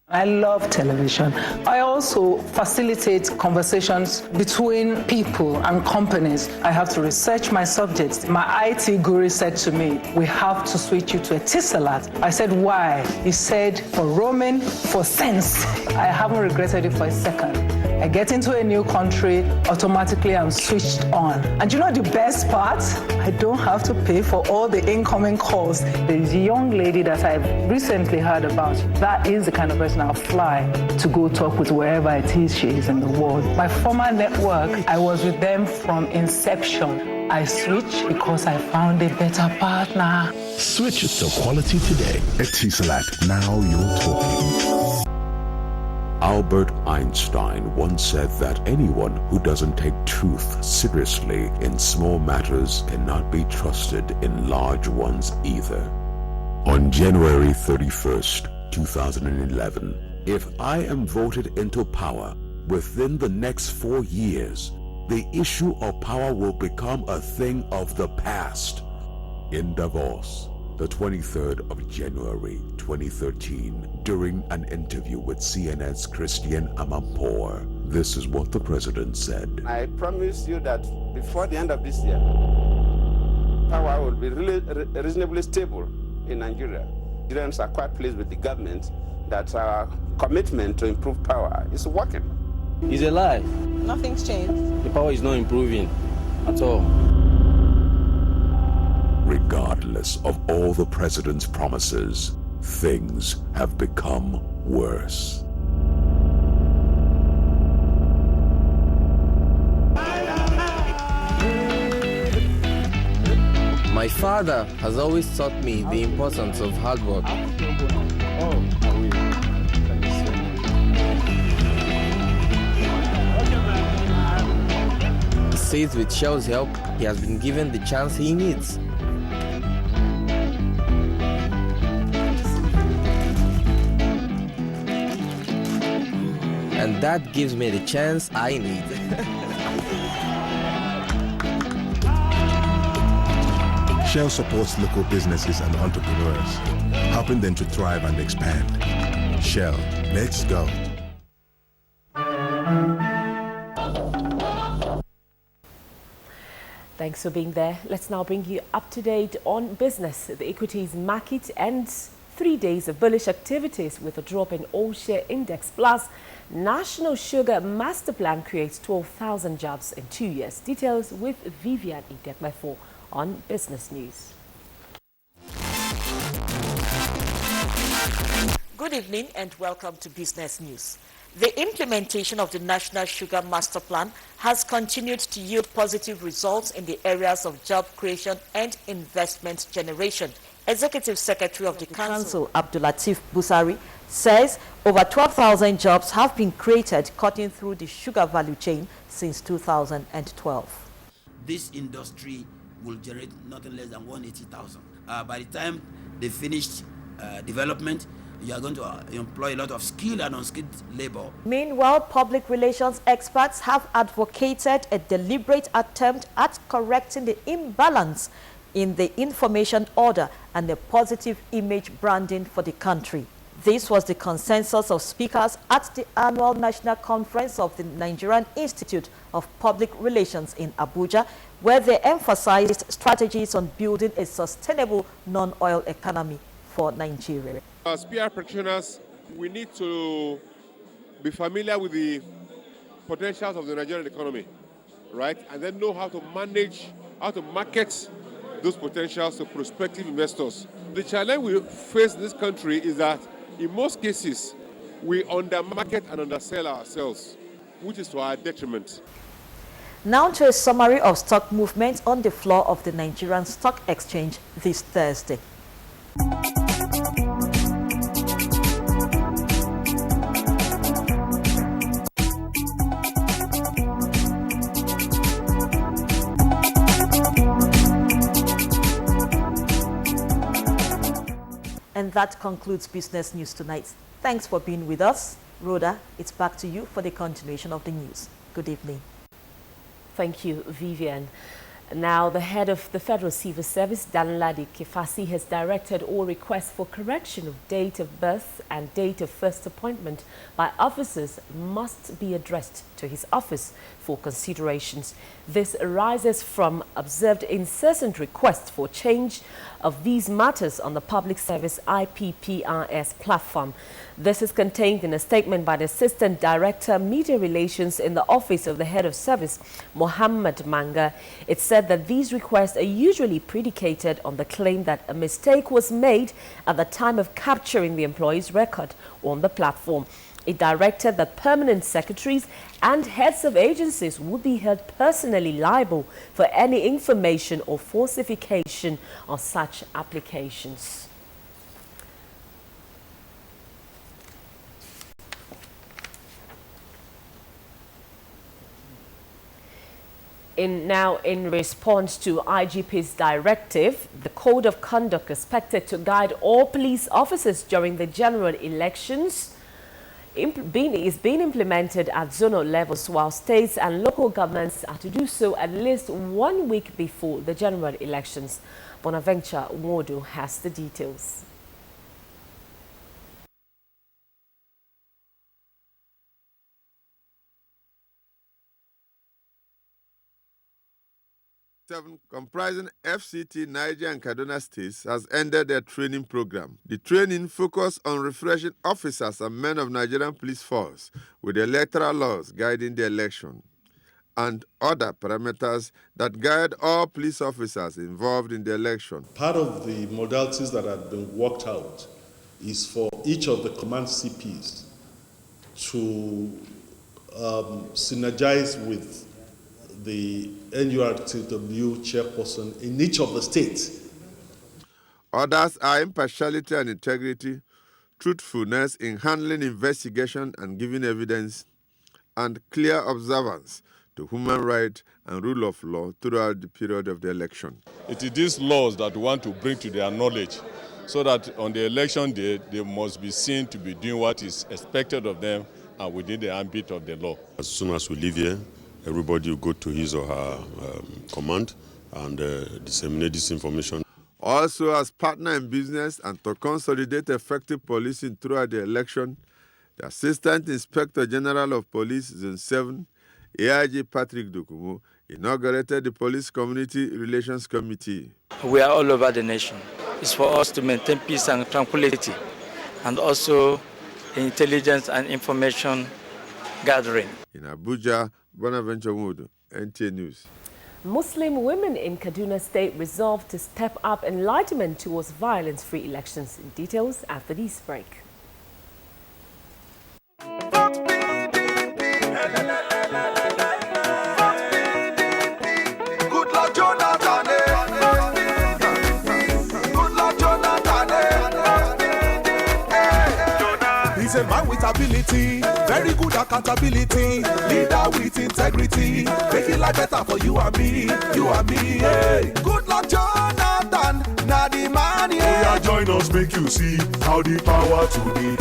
I love television. I also facilitate conversations between people and companies. I have to research my subjects. My IT guru said to me, we have to switch you to a Etisalat. I said, why? He said, for roaming, for sense. I haven't regretted it for a second. I get into a new country, automatically I'm switched on. And you know the best part? I don't have to pay for all the incoming calls. There's a young lady that I've recently heard about. That is the kind of person I'll fly to go talk with wherever it is she is in the world. My former network, I was with them from inception. I switched because I found a better partner. Switch it to quality today. Etisalat, now you're talking. Albert Einstein once said that anyone who doesn't take truth seriously in small matters cannot be trusted in large ones either. On January 31st, 2011, if I am voted into power within the next 4 years, the issue of power will become a thing of the past. In Davos, the 23rd of January 2013, during an interview with CNN's Christian Amanpour, this is what the president said. I promise you that before the end of this year, power will be reasonably stable in Nigeria. Nigerians are quite pleased with the government that our commitment to improve power is working. It's a lie. Nothing's changed. The power is not improving at all. Regardless of all the president's promises, things have become worse. My father has always taught me the importance of hard work. says with Shell's help, he has been given the chance he needs. And that gives me the chance I need. Shell supports local businesses and entrepreneurs, helping them to thrive and expand. Shell, let's go. Thanks for being there. Let's now bring you up to date on business. The equities market ends 3 days of bullish activities with a drop in all share index. Plus, National Sugar Master Plan creates 12,000 jobs in 2 years. Details with Vivian Idekmefo on Business News. Good evening and welcome to Business News. The implementation of the National Sugar Master Plan has continued to yield positive results in the areas of job creation and investment generation. Executive Secretary of the Council, Abdulatif Busari, says over 12,000 jobs have been created cutting through the sugar value chain since 2012. This industry will generate nothing less than 180,000. By the time they finished development, you are going to employ a lot of skilled and unskilled labor. Meanwhile, public relations experts have advocated a deliberate attempt at correcting the imbalance in the information order and a positive image branding for the country. This was the consensus of speakers at the annual national conference of the Nigerian Institute of Public Relations in Abuja, where they emphasized strategies on building a sustainable non-oil economy for Nigeria. As PR practitioners, we need to be familiar with the potentials of the Nigerian economy, right? And then know how to manage, how to market those potentials to prospective investors. The challenge we face in this country is that in most cases, we undermarket and undersell ourselves, which is to our detriment. Now to a summary of stock movements on the floor of the Nigerian Stock Exchange this Thursday. And that concludes Business News tonight. Thanks for being with us. Rhoda, it's back to you for the continuation of the news. Good evening. Thank you, Vivian. Now, the head of the Federal Civil Service, Danladi Kefasi, has directed all requests for correction of date of birth and date of first appointment by officers must be addressed to his office for considerations. This arises from observed incessant requests for change of these matters on the Public Service IPPRS platform. This is contained in a statement by the Assistant Director, Media Relations in the Office of the Head of Service, Mohammed Manga. It said that these requests are usually predicated on the claim that a mistake was made at the time of capturing the employee's record on the platform. It directed that permanent secretaries and heads of agencies would be held personally liable for any information or falsification of such applications. In response to IGP's directive, the Code of Conduct expected to guide all police officers during the general elections is being implemented at zonal levels, while states and local governments are to do so at least 1 week before the general elections. Bonaventure Wodo has the details. Seven, comprising FCT, Niger and Kaduna states, has ended their training program. The training focused on refreshing officers and men of Nigerian police force with the electoral laws guiding the election and other parameters that guide all police officers involved in the election. Part of the modalities that have been worked out is for each of the command CPs to synergize with the NURTW chairperson in each of the states. Others are impartiality and integrity, truthfulness in handling investigation and giving evidence, and clear observance to human rights and rule of law throughout the period of the election. It is these laws that we want to bring to their knowledge so that on the election day, they must be seen to be doing what is expected of them and within the ambit of the law. As soon as we leave here, everybody will go to his or her command and disseminate this information. Also, as partner in business and to consolidate effective policing throughout the election, the Assistant Inspector General of Police, Zone 7, AIG Patrick Dokumo, inaugurated the Police Community Relations Committee. We are all over the nation. It's for us to maintain peace and tranquility, and also intelligence and information gathering. In Abuja, Bonaventure Wood, NTA News. Muslim women in Kaduna State resolved to step up enlightenment towards violence-free elections. Details after this break. He's a man with ability, very good accountability, leader with integrity, making life better for you and me, hey. Good luck, Jonathan, now the man, yeah. Yeah, join us, make you see how the power to the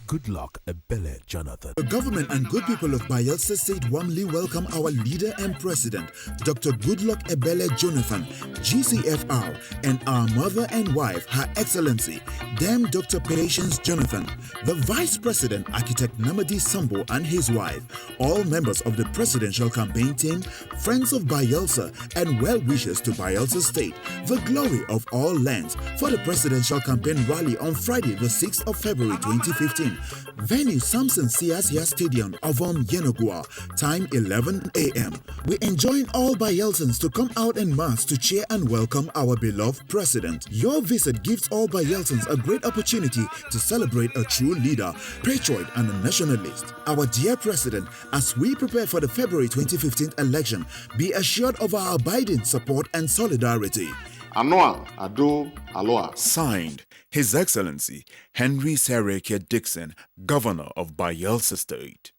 Good luck, Ebele Jonathan. The government and good people of Bayelsa State warmly welcome our leader and president, Dr. Goodluck Ebele Jonathan, GCFR, and our mother and wife, Her Excellency, Dame Dr. Patience Jonathan, the Vice President, Architect Namadi Sambo and his wife, all members of the presidential campaign team, friends of Bayelsa, and well-wishers to Bayelsa State, the glory of all lands, for the presidential campaign rally on Friday, the 6th of February 2015. Venue Samson Siasia Stadium, Avon, Yenogua. Time 11 a.m. We enjoin all Bayelsans to come out en masse to cheer and welcome our beloved president. Your visit gives all Bayelsans a great opportunity to celebrate a true leader, patriot, and a nationalist. Our dear president, as we prepare for the February 2015 election, be assured of our abiding support and solidarity. Anoa Ado Aloa. Signed, His Excellency Henry Sereke Dixon, Governor of Bayelsa State.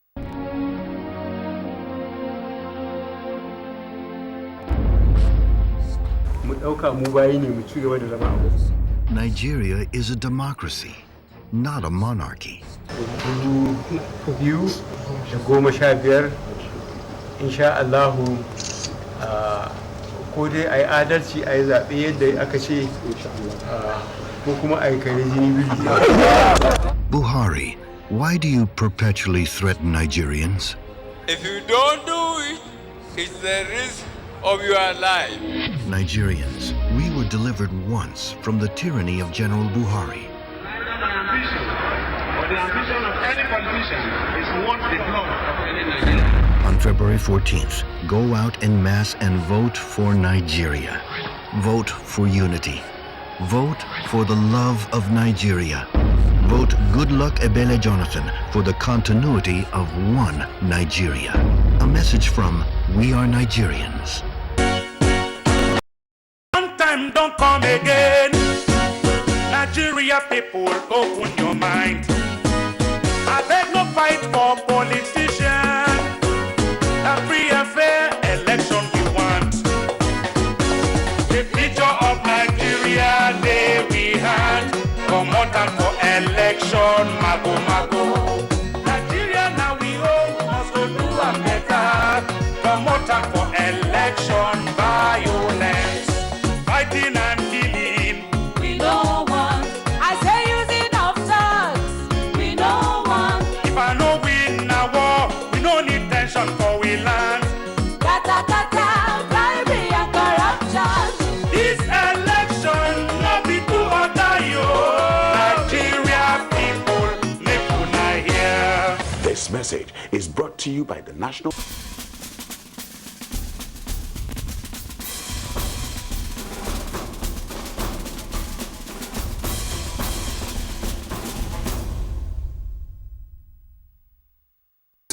Nigeria is a democracy, not a monarchy. Buhari, why do you perpetually threaten Nigerians? If you don't do it, it's the risk of your life. Nigerians, we were delivered once from the tyranny of General Buhari. The ambition of any politician is want the blood of any Nigerian. On February 14th, go out en masse and vote for Nigeria. Vote for unity. Vote for the love of Nigeria. Vote Goodluck Ebele Jonathan for the continuity of one Nigeria. A message from We Are Nigerians. One time don't come again. Nigeria people, open your mind. I beg no fight for politicians. A free and fair election we want. The future of Nigeria, they we had. Come on time for election, mago. Nigeria now we own, must go do a better. Come on time for election, violence, fighting and killing. We don't want. I say using of drugs. We don't want. If I know win a war, we no need tension for we land. Kata, bribery and corruption. This election no be to order you. Nigeria people, make una hear. This message is brought to you by the National.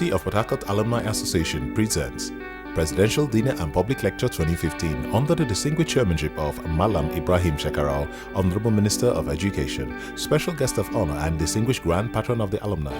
University of Port Harcourt Alumni Association presents Presidential Dinner and Public Lecture 2015 under the distinguished chairmanship of Malam Ibrahim Shekarau, Honorable Minister of Education, special guest of honor and distinguished Grand Patron of the alumni,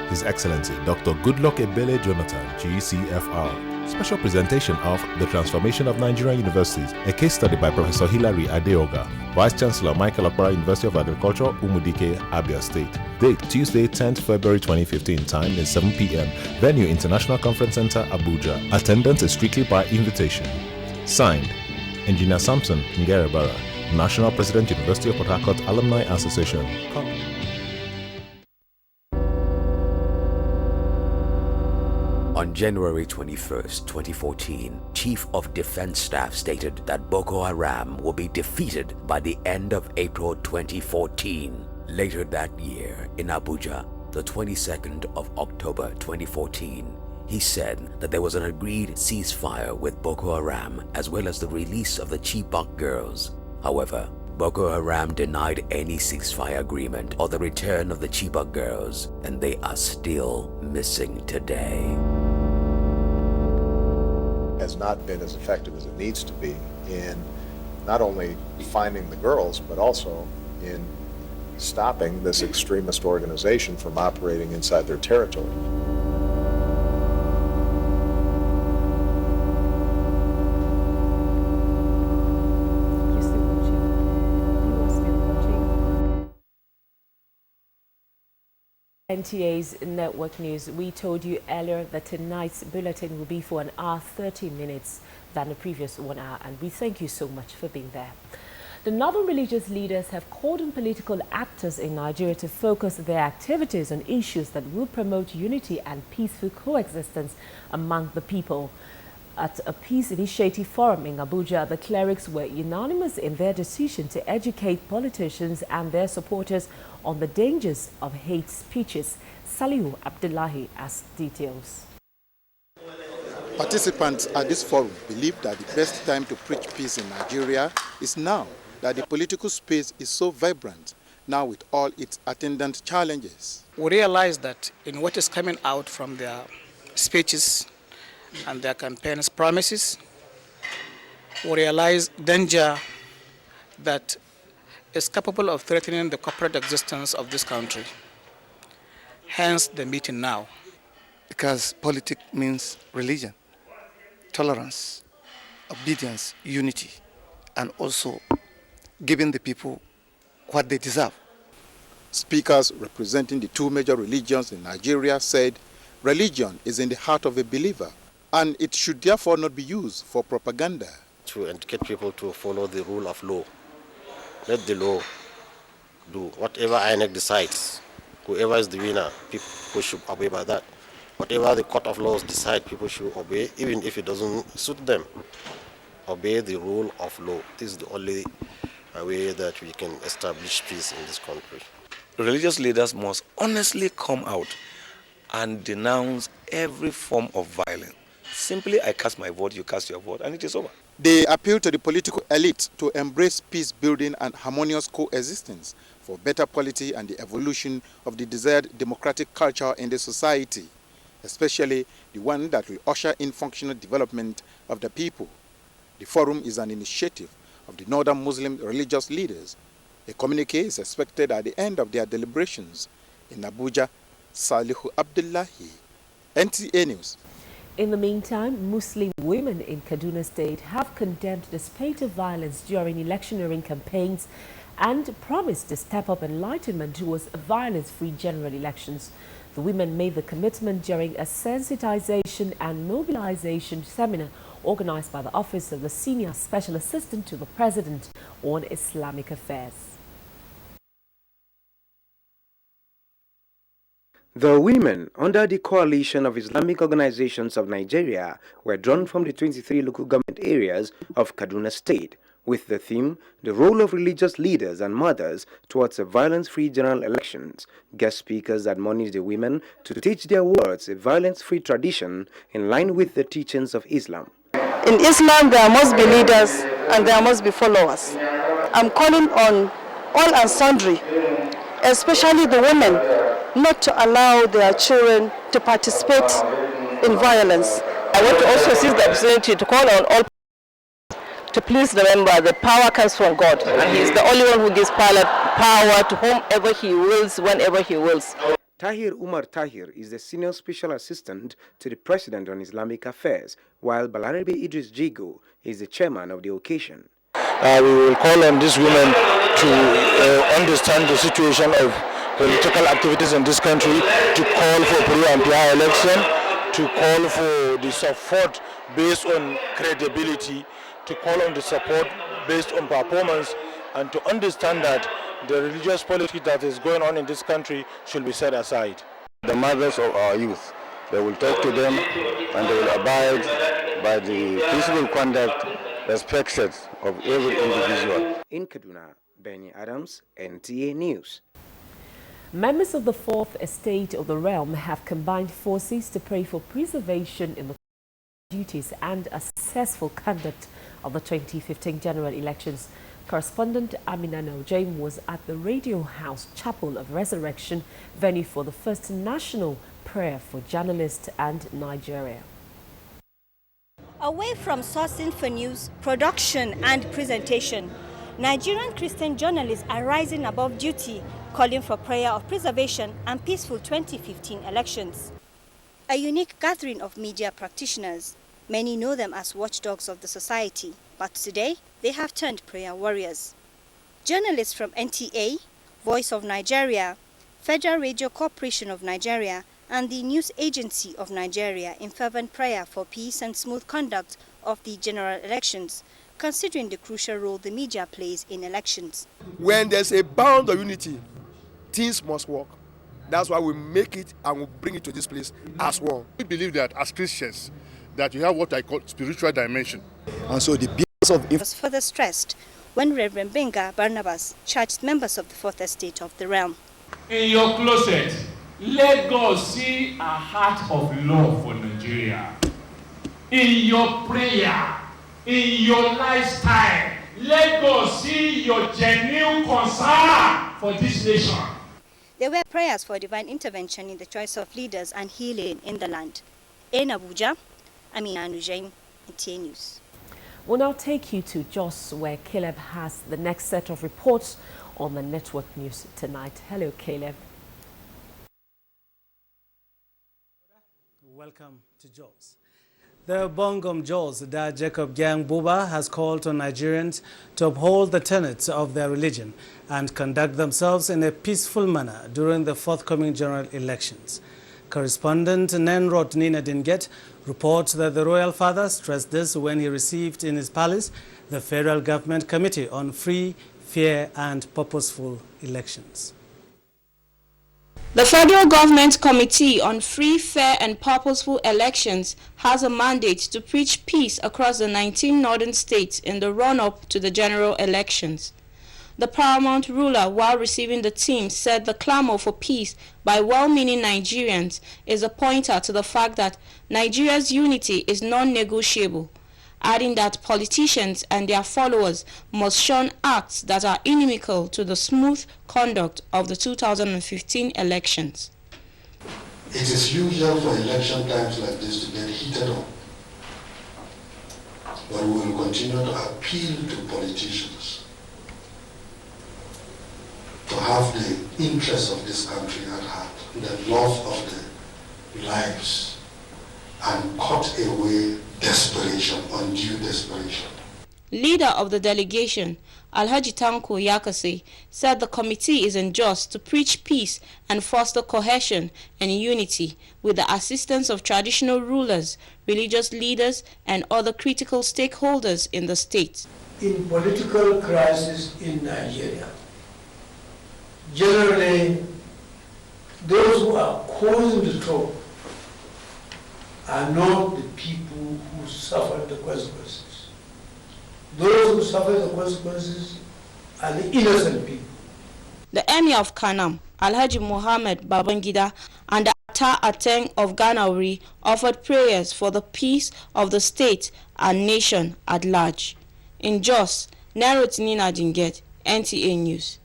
His Excellency Dr. Goodluck Ebele Jonathan, GCFR. Special presentation of The Transformation of Nigerian Universities, a case study by Professor Hilary Adeoga, Vice Chancellor Michael Okpara, University of Agriculture, Umudike, Abia State. Date, Tuesday, 10th February 2015, time is 7 p.m. Venue, International Conference Center, Abuja. Attendance is strictly by invitation. Signed, Engineer Samson Ngerebara, National President, University of Port Harcourt Alumni Association. On January 21st, 2014, Chief of Defense Staff stated that Boko Haram will be defeated by the end of April 2014. Later that year, in Abuja, the 22nd of October 2014, he said that there was an agreed ceasefire with Boko Haram as well as the release of the Chibok girls. However, Boko Haram denied any ceasefire agreement or the return of the Chibok girls, and they are still missing today. Has not been as effective as it needs to be in not only finding the girls, but also in stopping this extremist organization from operating inside their territory. NTA's Network News. We told you earlier that tonight's bulletin will be for an hour 30 minutes than the previous 1 hour, and we thank you so much for being there. The northern religious leaders have called on political actors in Nigeria to focus their activities on issues that will promote unity and peaceful coexistence among the people. At a Peace Initiative Forum in Abuja, the clerics were unanimous in their decision to educate politicians and their supporters on the dangers of hate speeches. Salihu Abdullahi has details. Participants at this forum believe that the best time to preach peace in Nigeria is now, that the political space is so vibrant, now with all its attendant challenges. We realize that in what is coming out from their speeches and their campaigns' promises, we realize danger that is capable of threatening the corporate existence of this country. Hence the meeting now. Because politics means religion, tolerance, obedience, unity, and also giving the people what they deserve. Speakers representing the two major religions in Nigeria said religion is in the heart of a believer, and it should therefore not be used for propaganda. To educate people to follow the rule of law. Let the law do whatever INEC decides. Whoever is the winner, people should obey by that. Whatever the court of laws decide, people should obey, even if it doesn't suit them. Obey the rule of law. This is the only way that we can establish peace in this country. Religious leaders must honestly come out and denounce every form of violence. Simply, I cast my vote, you cast your vote, and it is over. They appeal to the political elite to embrace peace building and harmonious coexistence for better quality and the evolution of the desired democratic culture in the society, especially the one that will usher in functional development of the people. The forum is an initiative of the Northern Muslim religious leaders. A communique is expected at the end of their deliberations. In Abuja, Salihu Abdullahi, NTA News. In the meantime, Muslim women in Kaduna State have condemned the spate of violence during electioneering campaigns and promised to step up enlightenment towards violence-free general elections. The women made the commitment during a sensitization and mobilization seminar organized by the Office of the Senior Special Assistant to the President on Islamic Affairs. The women under the Coalition of Islamic Organizations of Nigeria were drawn from the 23 local government areas of Kaduna State with the theme, The Role of Religious Leaders and Mothers Towards a Violence-Free General Elections. Guest speakers admonished the women to teach their wards a violence-free tradition in line with the teachings of Islam. In Islam, there must be leaders and there must be followers. I'm calling on all and sundry, especially the women, not to allow their children to participate in violence. I want to also seize the opportunity to call on all to please remember that power comes from God, and He is the only one who gives power to whomever He wills, whenever He wills. Tahir Umar Tahir is the Senior Special Assistant to the President on Islamic Affairs, while Balarabe Idris Jigo is the Chairman of the occasion. We will call on these women to understand the situation of political activities in this country, to call for free and fair election, to call for the support based on credibility, to call on the support based on performance, and to understand that the religious politics that is going on in this country should be set aside. The mothers of our youth, they will talk to them and they will abide by the peaceful conduct expected of every individual. In Kaduna, Benny Adams, NTA News. Members of the Fourth Estate of the Realm have combined forces to pray for preservation in the duties and a successful conduct of the 2015 general elections. Correspondent Amina Naujaim was at the Radio House Chapel of Resurrection, venue for the first national prayer for journalists and Nigeria. Away from sourcing for news, production and presentation, Nigerian Christian journalists are rising above duty, calling for prayer of preservation and peaceful 2015 elections. A unique gathering of media practitioners. Many know them as watchdogs of the society, but today they have turned prayer warriors. Journalists from NTA, Voice of Nigeria, Federal Radio Corporation of Nigeria, and the News Agency of Nigeria in fervent prayer for peace and smooth conduct of the general elections, considering the crucial role the media plays in elections. When there's a bound of unity, things must work. That's why we make it and we bring it to this place as well. We believe that as Christians, that you have what I call spiritual dimension. And so the business of was further stressed when Reverend Benga Barnabas charged members of the Fourth Estate of the Realm. In your closet, let God see a heart of love for Nigeria. In your prayer, in your lifestyle, let God see your genuine concern for this nation. There were prayers for divine intervention in the choice of leaders and healing in the land. In Abuja, Amina Nujaim, NTA News. We'll now take you to Jos, where Caleb has the next set of reports on the Network News tonight. Hello, Caleb. Welcome to Jos. The Bongom Jos, Da Jacob Gyang Buba, has called on Nigerians to uphold the tenets of their religion and conduct themselves in a peaceful manner during the forthcoming general elections. Correspondent Nenrod Nina Dinget reports that the Royal Father stressed this when he received in his palace the Federal Government Committee on Free, Fair and Purposeful Elections. The Federal Government Committee on Free, Fair and Purposeful Elections has a mandate to preach peace across the 19 northern states in the run-up to the general elections. The paramount ruler, while receiving the team, said the clamor for peace by well-meaning Nigerians is a pointer to the fact that Nigeria's unity is non-negotiable, adding that politicians and their followers must shun acts that are inimical to the smooth conduct of the 2015 elections. It is usual for election times like this to get heated up, but we will continue to appeal to politicians to have the interests of this country at heart, the love of the lives, and cut away desperation, undue desperation. Leader of the delegation, Alhaji Tanko Yakase, said the committee is in Jos to preach peace and foster cohesion and unity with the assistance of traditional rulers, religious leaders, and other critical stakeholders in the state. In political crisis in Nigeria, generally, those who are causing the trouble are not the people who suffer the consequences. Those who suffer the consequences are the innocent people. The Emir of Kanam, Alhaji Mohammed Babangida, and the Ata Ateng of Ganauri offered prayers for the peace of the state and nation at large. In Jos, Narot Nina Dinget, NTA News.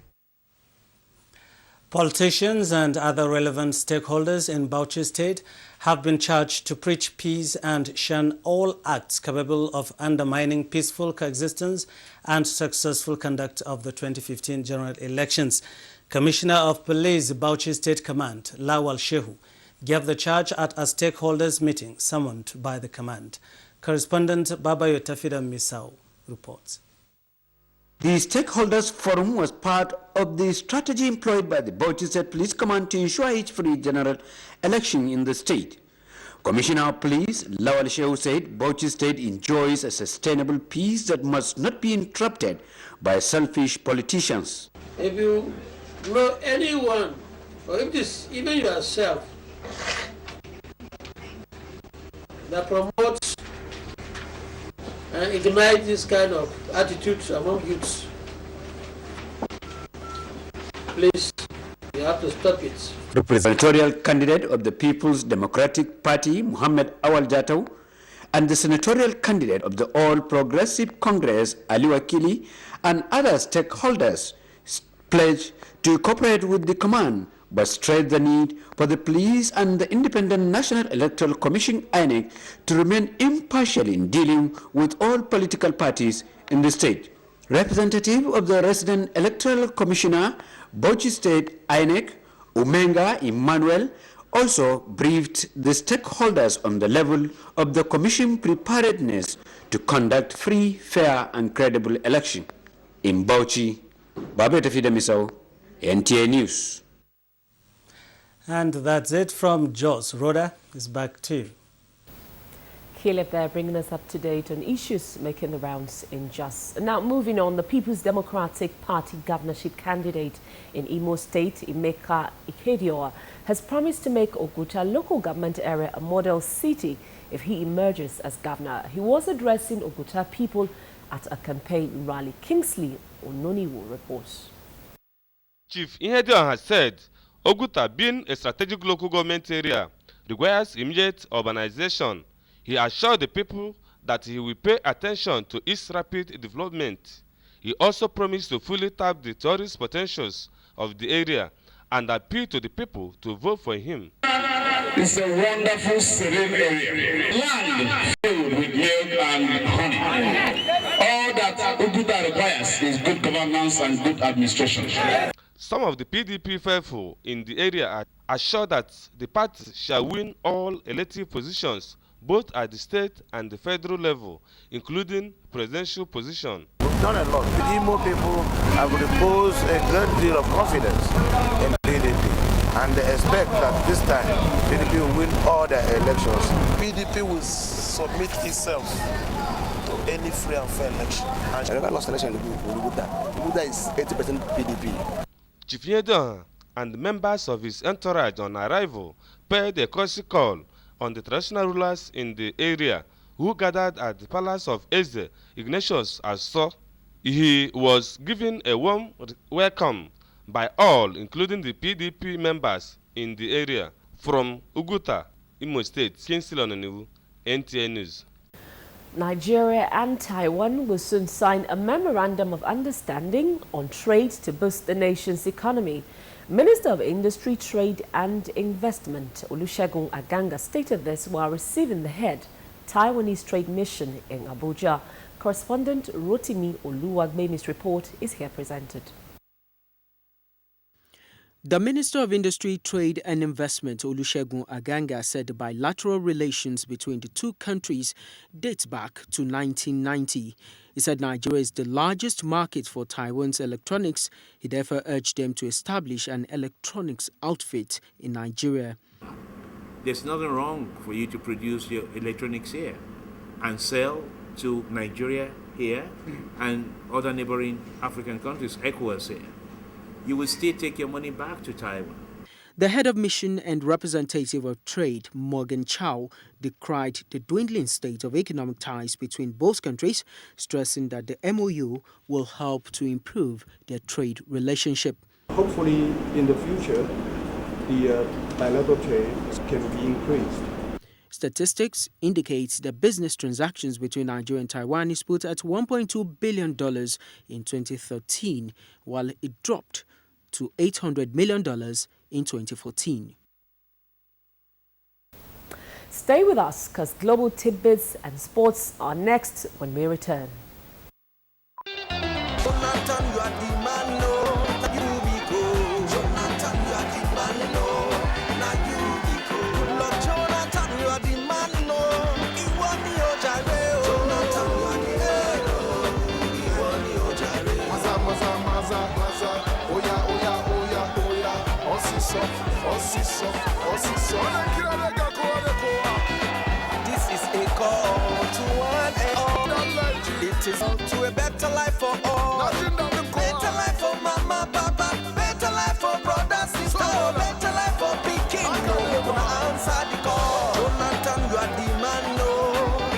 Politicians and other relevant stakeholders in Bauchi State have been charged to preach peace and shun all acts capable of undermining peaceful coexistence and successful conduct of the 2015 general elections. Commissioner of Police Bauchi State Command, Lawal Shehu, gave the charge at a stakeholders meeting summoned by the command. Correspondent Babayo Tafida Misau reports. The Stakeholders Forum was part of the strategy employed by the Bauchi State Police Command to ensure each free general election in the state. Commissioner of Police Lawal Shehu said Bauchi State enjoys a sustainable peace that must not be interrupted by selfish politicians. If you know anyone, or if this, even yourself, that promotes and ignite this kind of attitudes among youths, please, you have to stop it. Representative candidate of the People's Democratic Party, Muhammad Awal Jatau, and the senatorial candidate of the All Progressive Congress, Ali Wakili, and other stakeholders pledged to cooperate with the command, but stressed the need for the police and the Independent National Electoral Commission, INEC, to remain impartial in dealing with all political parties in the state. Representative of the Resident Electoral Commissioner, Bauchi State, INEC, Umenga Emmanuel, also briefed the stakeholders on the level of the Commission preparedness to conduct free, fair, and credible election. In Bauchi, Babeta Fidamisau, NTA News. And that's it from Jos. Rhoda is back to you. Caleb there bringing us up to date on issues making the rounds in Jos. Now moving on, the People's Democratic Party governorship candidate in Imo State, Emeka Ikediwa, has promised to make Oguta local government area a model city if he emerges as governor. He was addressing Oguta people at a campaign rally. Kingsley Ononiwo reports. Chief Ihediwa has said Oguta, being a strategic local government area, requires immediate urbanization. He assured the people that he will pay attention to its rapid development. He also promised to fully tap the tourist potentials of the area and appeal to the people to vote for him. It's a wonderful, serene area. Land filled with milk and honey. All that Oguta requires is good governance and good administration. Some of the PDP faithful in the area are assured that the party shall win all elective positions, both at the state and the federal level, including presidential position. We've done a lot. The Imo people have reposed a great deal of confidence in PDP, and they expect that this time PDP will win all their elections. PDP will submit itself to any free and fair election. And I never lost election in Oguta is 80% PDP. Chief Ihediwa and members of his entourage on arrival paid a courtesy call on the traditional rulers in the area who gathered at the palace of Eze Ignatius Aso. He was given a warm welcome by all, including the PDP members in the area. From Oguta, Imo State, Kingsley Ononiwu, NTA News. Nigeria and Taiwan will soon sign a memorandum of understanding on trade to boost the nation's economy. Minister of Industry, Trade and Investment Olusegun Aganga stated this while receiving the head Taiwanese trade mission in Abuja. Correspondent Rotimi Oluwagbemi's report is here presented. The Minister of Industry, Trade and Investment, Olusegun Aganga, said the bilateral relations between the two countries dates back to 1990. He said Nigeria is the largest market for Taiwan's electronics. He therefore urged them to establish an electronics outfit in Nigeria. There's nothing wrong for you to produce your electronics here and sell to Nigeria here and other neighboring African countries, ECOWAS here. You will still take your money back to Taiwan. The head of mission and representative of trade, Morgan Chow, decried the dwindling state of economic ties between both countries, stressing that the MOU will help to improve their trade relationship. Hopefully, in the future, the bilateral trade can be increased. Statistics indicates that business transactions between Nigeria and Taiwan is put at $1.2 billion in 2013, while it dropped to $800 million in 2014. Stay with us, because global tidbits and sports are next when we return. This is a call to one and all. It is to a better life for all. Better life for mama, papa. Better life for brother, sister. Better life for Peking. Answer the call. Jonathan, you are the man, no.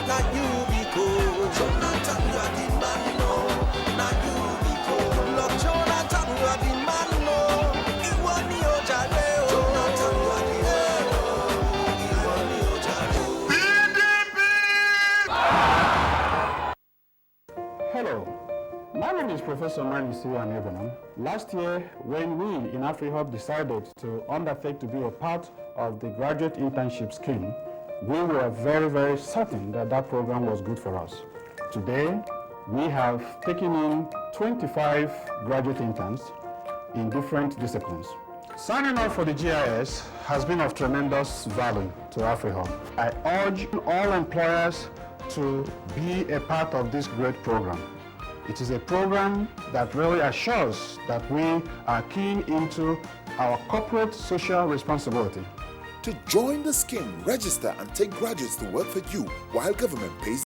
Now you be cool. Jonathan, you are the man, no. Now you be cool. Lord Jonathan, you are the man, no. Iwani Ojare. Jonathan, you are the man, no. Iwani Ojare. Hello, my name is Professor Manisi Anegonan. Last year, when we in AfriHub decided to undertake to be a part of the graduate internship scheme, we were very, very certain that that program was good for us. Today, we have taken in 25 graduate interns in different disciplines. Signing up for the GIS has been of tremendous value to AfriHub. I urge all employers to be a part of this great program. It is a program that really assures that we are keen into our corporate social responsibility. To join the scheme, register and take graduates to work for you while government pays